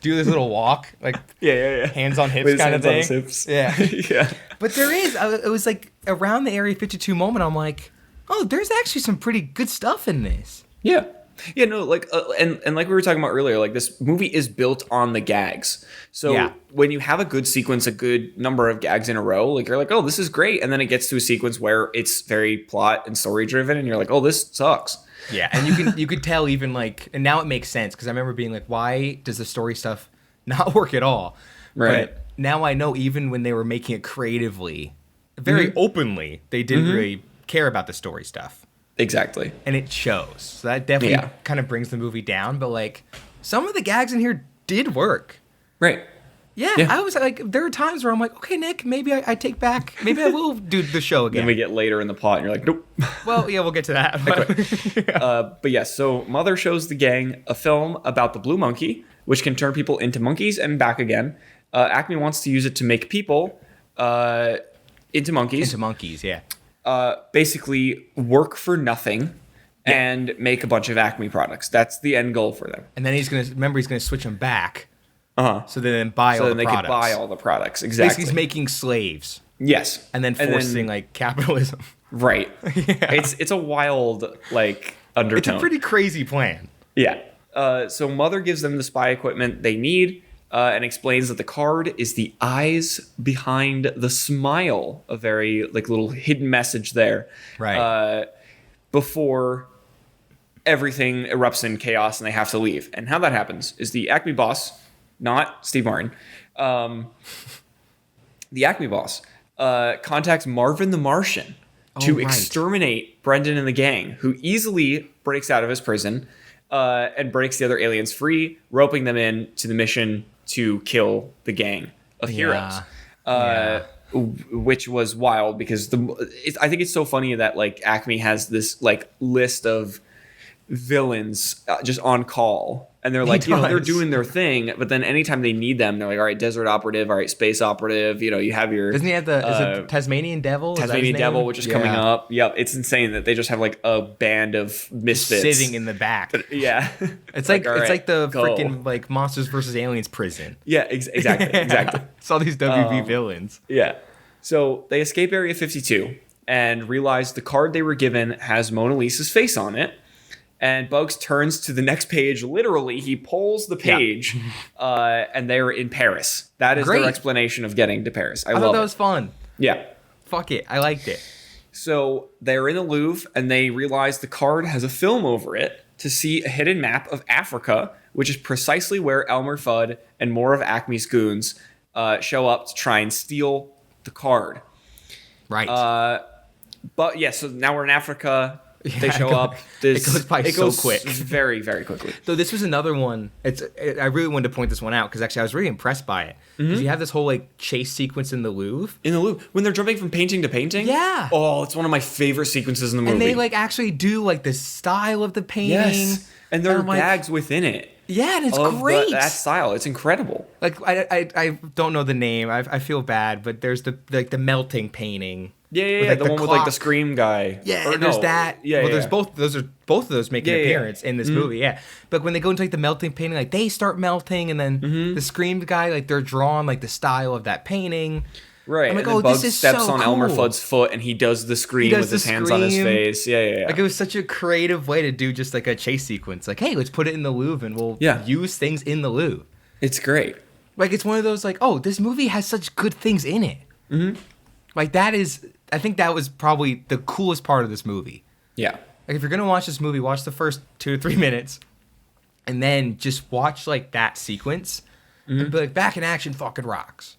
Do this little walk, like hands on hips kind of thing. Yeah. But there is. It was like around the Area 52 moment. I'm like, oh, there's actually some pretty good stuff in this. Yeah. Yeah, no, like, and like we were talking about earlier, like this movie is built on the gags. So when you have a good sequence, a good number of gags in a row, like you're like, oh, this is great. And then it gets to a sequence where it's very plot and story driven, and you're like, oh, this sucks. Yeah, and you could tell even like, and now it makes sense because I remember being like, why does the story stuff not work at all? Right. But now I know even when they were making it creatively, very openly, they didn't really care about the story stuff. Exactly. And it shows. So that definitely kind of brings the movie down. But like some of the gags in here did work. Right. Yeah. I was like, there are times where I'm like, okay, Nick, maybe I take back. Maybe I will do the show again. Then we get later in the plot and you're like, nope. Well, yeah, we'll get to that. But yes, so Mother shows the gang a film about the blue monkey, which can turn people into monkeys and back again. Acme wants to use it to make people into monkeys. Into monkeys, yeah. Basically work for nothing and make a bunch of Acme products. That's the end goal for them. And then he's gonna switch them back. So then buy all the products. So then they can buy all the products. Exactly. Basically, he's making slaves. Yes. And then forcing like capitalism. Right. It's a wild like undertone. It's a pretty crazy plan. Yeah. So Mother gives them the spy equipment they need. And explains that the card is the eyes behind the smile, a very like little hidden message there. Right. Before everything erupts in chaos and they have to leave. And how that happens is the Acme boss, not Steve Martin, the Acme boss contacts Marvin the Martian to exterminate Brendan and the gang, who easily breaks out of his prison and breaks the other aliens free, roping them in to the mission to kill the gang of heroes, which was wild because I think it's so funny that like Acme has this like list of villains just on call, and they're like, they're doing their thing, but then anytime they need them, they're like, all right, desert operative, all right, space operative, you have your... Doesn't he have is it Tasmanian Devil? Tasmanian Devil, which is coming up. Yep, it's insane that they just have like a band of misfits sitting in the back. Yeah. It's like the freaking like Monsters vs. Aliens prison. Yeah, exactly. It's all these WB villains. Yeah. So they escape Area 52 and realize the card they were given has Mona Lisa's face on it. And Bugs turns to the next page. Literally, he pulls the page, and they're in Paris. That is their explanation of getting to Paris. I thought that was fun. Yeah. Fuck it. I liked it. So they're in the Louvre, and they realize the card has a film over it to see a hidden map of Africa, which is precisely where Elmer Fudd and more of Acme's goons show up to try and steal the card. Right. But yeah, so now we're in Africa. They show up. It goes by so quick. Very, very quickly. So this was another one. I really wanted to point this one out because actually I was really impressed by it. Because you have this whole like chase sequence in the Louvre. In the Louvre, when they're jumping from painting to painting. Yeah. Oh, it's one of my favorite sequences in the movie. And they like actually do like the style of the painting. Yes. And there are gags within it. Yeah, and it's great. That style, it's incredible. Like I don't know the name. I feel bad, but there's the melting painting. Yeah, like the one clock. With like the scream guy. Yeah, and there's that. Yeah, well, there's both of those make an appearance in this movie. Yeah, but when they go into like the melting painting, like they start melting, and then the scream guy, like they're drawn like the style of that painting. Right. I'm like, and then Bugs steps on Elmer Fudd's foot, and he does the scream with his hands on his face. Yeah. Like it was such a creative way to do just like a chase sequence. Like, hey, let's put it in the Louvre, and we'll use things in the Louvre. It's great. Like it's one of those like, oh, this movie has such good things in it. Mm-hmm. Like that is. I think that was probably the coolest part of this movie. Yeah. Like if you're gonna watch this movie, watch the first 2 to 3 minutes, and then just watch like that sequence, and be like, back in action, fucking rocks.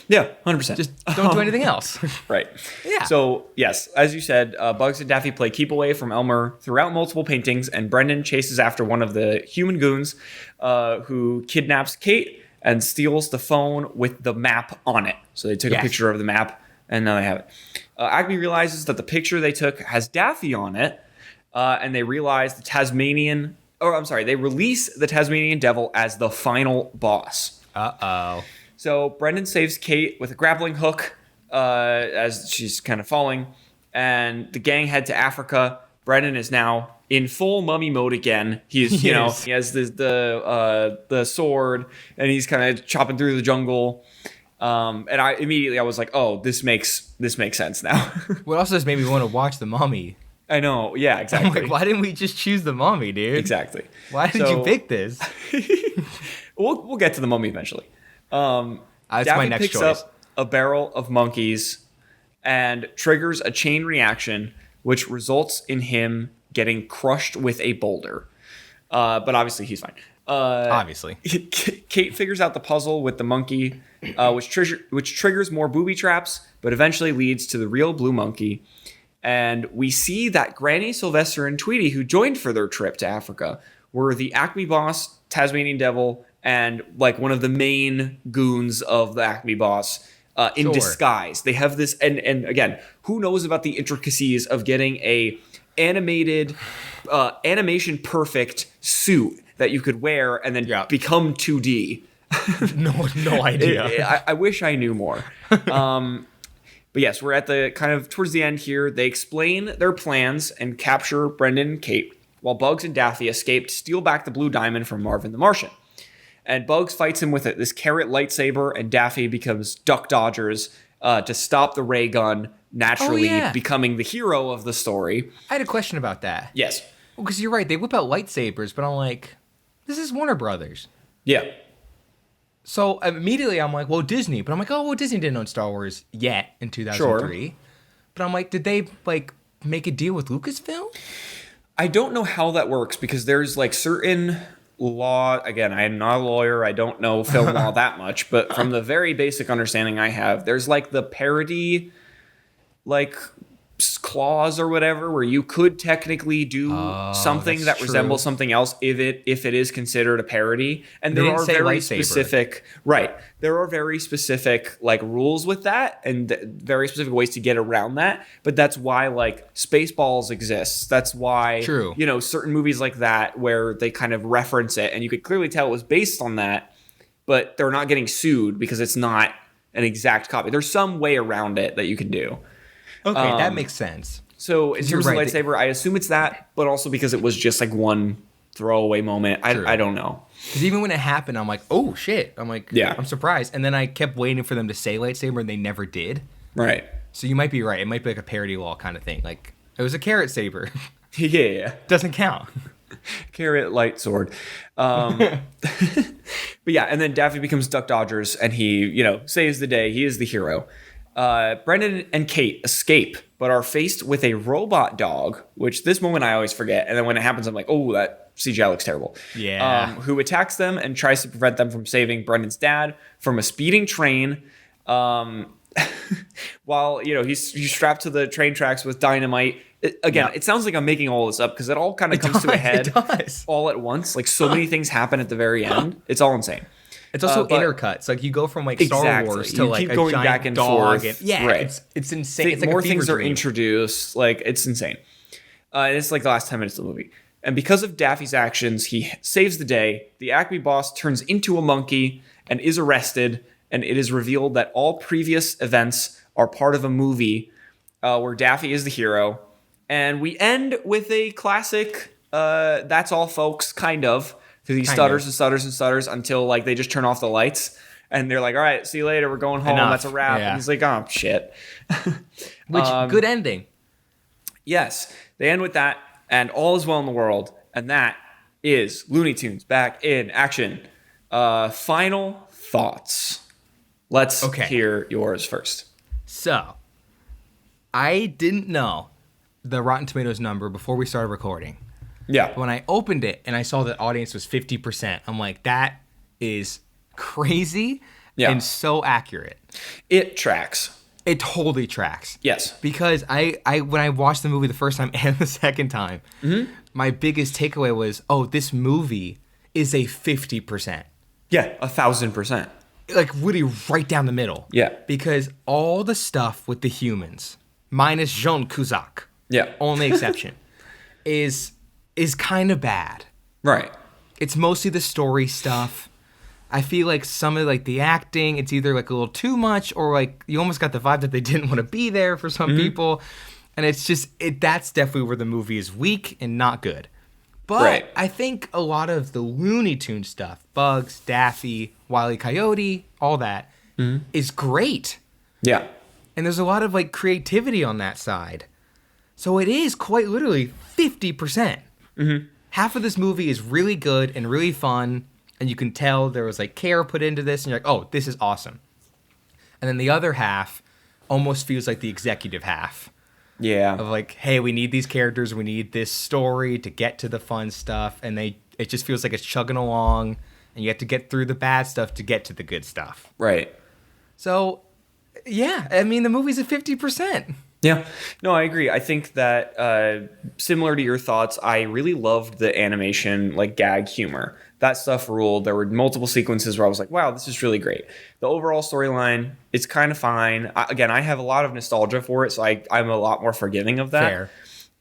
Yeah, 100%. Just don't do anything else. Right. Yeah. So yes, as you said, Bugs and Daffy play keep away from Elmer throughout multiple paintings, and Brendan chases after one of the human goons, who kidnaps Kate and steals the phone with the map on it. So they took a picture of the map. And now they have it. Acme realizes that the picture they took has Daffy on it, and they realize they release the Tasmanian Devil as the final boss. Uh-oh. So Brendan saves Kate with a grappling hook as she's kind of falling, and the gang head to Africa. Brendan is now in full mummy mode again. He's, he has the sword, and he's kind of chopping through the jungle. And I was like, oh, this makes sense now. What else just made me want to watch The Mummy? I know. Yeah, exactly. I'm like, why didn't we just choose The Mummy, dude? Exactly. Why did you pick this? We'll get to The Mummy eventually. That's Daffy my next picks choice. up a barrel of monkeys and triggers a chain reaction, which results in him getting crushed with a boulder. But obviously he's fine. Obviously. Kate figures out the puzzle with the monkey, which triggers more booby traps, but eventually leads to the real blue monkey. And we see that Granny, Sylvester, and Tweety, who joined for their trip to Africa, were the Acme boss, Tasmanian Devil, and like one of the main goons of the Acme boss in disguise. They have this, and again, who knows about the intricacies of getting a animated, animation perfect suit that you could wear and then become 2D. No idea. I wish I knew more. But yes, we're at the kind of towards the end here. They explain their plans and capture Brendan and Kate, while Bugs and Daffy escape to steal back the blue diamond from Marvin the Martian. And Bugs fights him with this carrot lightsaber, and Daffy becomes Duck Dodgers to stop the ray gun, naturally becoming the hero of the story. I had a question about that. Yes. Well, because you're right, they whip out lightsabers, but I'm like, this is Warner Brothers. Yeah. So immediately I'm like, well, Disney. But I'm like, oh, well, Disney didn't own Star Wars yet in 2003. Sure. But I'm like, did they like make a deal with Lucasfilm? I don't know how that works because there's like certain law. Again, I am not a lawyer. I don't know film law that much. But from the very basic understanding I have, there's like the parody like clause or whatever where you could technically do something that resembles something else if it is considered a parody. And there are very specific there are very specific like rules with that and very specific ways to get around that. But that's why like Spaceballs exists. That's why certain movies like that where they kind of reference it and you could clearly tell it was based on that, but they're not getting sued because it's not an exact copy. There's some way around it that you can do. Okay, that makes sense. So in terms of lightsaber, I assume it's that, but also because it was just like one throwaway moment. I don't know. Because even when it happened, I'm like, oh shit. I'm like, I'm surprised. And then I kept waiting for them to say lightsaber and they never did. Right. So you might be right. It might be like a parody law kind of thing. Like, it was a carrot saber. Yeah. Doesn't count. Carrot light sword. But yeah, and then Daffy becomes Duck Dodgers and he, saves the day. He is the hero. Brendan and Kate escape, but are faced with a robot dog, which this moment I always forget. And then when it happens, I'm like, oh, that CGI looks terrible. Yeah. Who attacks them and tries to prevent them from saving Brendan's dad from a speeding train. While, he's strapped to the train tracks with dynamite. It sounds like I'm making all this up because it all kind of comes to a head all at once. Like so many things happen at the very end. It's all insane. It's also intercuts. Like you go from like Star Wars to like a giant back and dog. Forth. It's insane. It's like more things are introduced. Like it's insane. And it's like the last 10 minutes of the movie. And because of Daffy's actions, he saves the day. The Acme boss turns into a monkey and is arrested. And it is revealed that all previous events are part of a movie where Daffy is the hero. And we end with a classic, that's all folks, kind of. Because he stutters and stutters and stutters until like they just turn off the lights. And they're like, all right, see you later. We're going home. That's a wrap. Yeah. And he's like, oh, shit. Which, good ending. Yes. They end with that. And all is well in the world. And that is Looney Tunes back in action. Final thoughts. Let's hear yours first. So, I didn't know the Rotten Tomatoes number before we started recording. Yeah. But when I opened it and I saw the audience was 50%, I'm like, that is crazy and so accurate. It tracks. It totally tracks. Yes. Because I when I watched the movie the first time and the second time, my biggest takeaway was, this movie is a 50%. Yeah, 1,000%. Like really right down the middle. Yeah. Because all the stuff with the humans, minus Jean Cusack, only exception, is kind of bad. Right. It's mostly the story stuff. I feel like some of like the acting, it's either like a little too much or like you almost got the vibe that they didn't want to be there for some people. And it's just, that's definitely where the movie is weak and not good. But I think a lot of the Looney Tunes stuff, Bugs, Daffy, Wile E. Coyote, all that, is great. Yeah. And there's a lot of like creativity on that side. So it is quite literally 50%. Half of this movie is really good and really fun. And you can tell there was like care put into this. And you're like, oh, this is awesome. And then the other half almost feels like the executive half. Yeah. Of like, hey, we need these characters. We need this story to get to the fun stuff. And it just feels like it's chugging along. And you have to get through the bad stuff to get to the good stuff. Right. So, yeah. I mean, the movie's at 50%. Yeah. No, I agree. I think that similar to your thoughts, I really loved the animation, like gag humor. That stuff ruled. There were multiple sequences where I was like, wow, this is really great. The overall storyline, it's kind of fine. I have a lot of nostalgia for it, so I'm a lot more forgiving of that. Fair.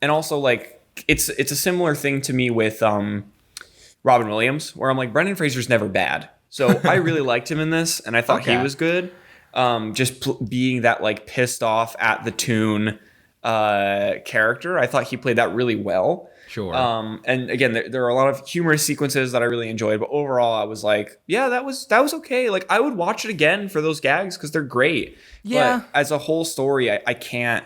And also, like, it's a similar thing to me with Robin Williams, where I'm like, Brendan Fraser's never bad. So I really liked him in this, and I thought he was good. Being that, like, pissed off at the tune character, I thought he played that really well. Sure. And again, there are a lot of humorous sequences that I really enjoyed, but overall I was like, yeah, that was okay. Like I would watch it again for those gags because they're great. Yeah. But as a whole story, I can't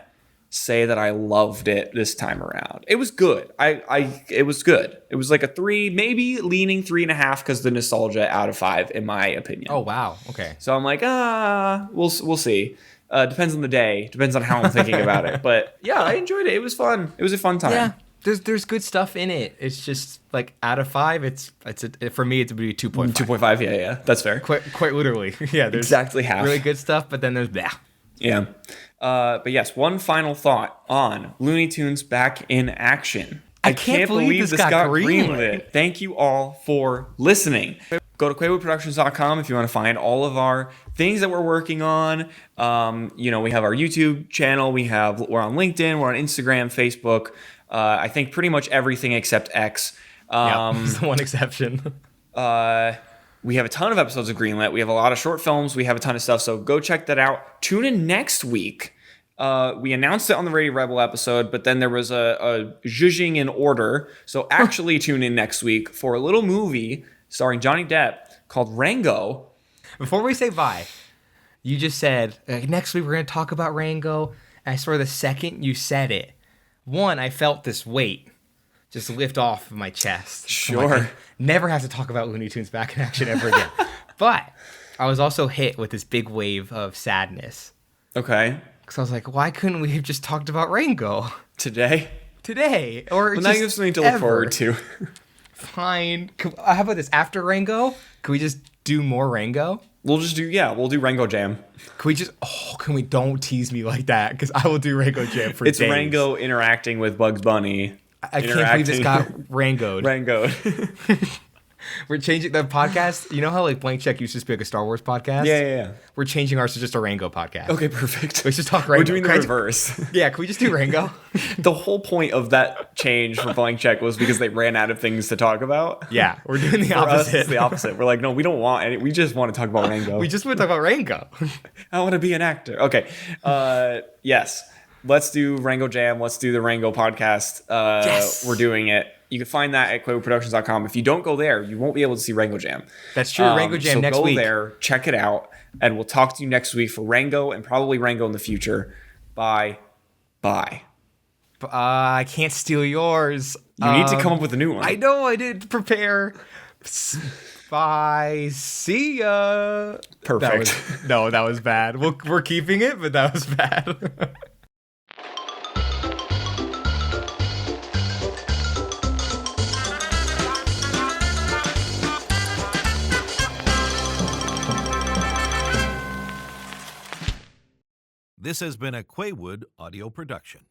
say that I loved it this time around. It was good. It was good. It was like a 3, maybe leaning 3.5 because the nostalgia out of 5 in my opinion. Oh wow. Okay. So I'm like, we'll see. Depends on the day. Depends on how I'm thinking about it. But yeah, I enjoyed it. It was fun. It was a fun time. Yeah. There's good stuff in it. It's just like out of 5, it's for me it would be 2.5. 2.5, yeah, that's fair. Quite literally, yeah. There's exactly half. Really good stuff, but then there's that. Yeah, but yes, one final thought on Looney Tunes back in action. I can't believe this got greenlit. Thank you all for listening. Go to quaywoodproductions.com if you want to find all of our things that we're working on. We have our YouTube channel. We're on LinkedIn. We're on Instagram, Facebook. I think pretty much everything except X. That's the one exception. We have a ton of episodes of Greenlit. We have a lot of short films. We have a ton of stuff. So go check that out. Tune in next week. We announced it on the Radio Rebel episode, but then there was a zhuzhing in order. So actually tune in next week for a little movie starring Johnny Depp called Rango. Before we say bye, you just said, next week we're going to talk about Rango. And I swear the second you said it, one, I felt this weight just lift off of my chest. Sure. Like, I never have to talk about Looney Tunes back in action ever again. But I was also hit with this big wave of sadness. Okay. Because I was like, why couldn't we have just talked about Rango Today? Or Well, just now you have something to look forward to. Fine. How about this? After Rango, can we just do more Rango? We'll do Rango Jam. Don't tease me like that, because I will do Rango Jam for days. It's Rango interacting with Bugs Bunny. I can't believe this got Rangoed. Rangoed. We're changing the podcast. You know how like Blank Check used to be like a Star Wars podcast? Yeah. We're changing ours to just a Rango podcast. Okay, perfect. Let's just talk Rango. We're doing the reverse. Yeah, can we just do Rango? The whole point of that change for Blank Check was because they ran out of things to talk about. Yeah, we're doing the For opposite. us, it's the opposite. We're like, no, we don't want any. We just want to talk about Rango. We just want to talk about Rango. I want to be an actor. Okay. Yes. Let's do Rango Jam. Let's do the Rango podcast. Yes. We're doing it. You can find that at quaywoodproductions.com. If you don't go there, you won't be able to see Rango Jam. That's true. Rango Jam next week. So go there, check it out, and we'll talk to you next week for Rango and probably Rango in the future. Bye. I can't steal yours. You need to come up with a new one. I know. I didn't prepare. Bye. See ya. Perfect. That was bad. We're keeping it, but that was bad. This has been a Quaywood audio production.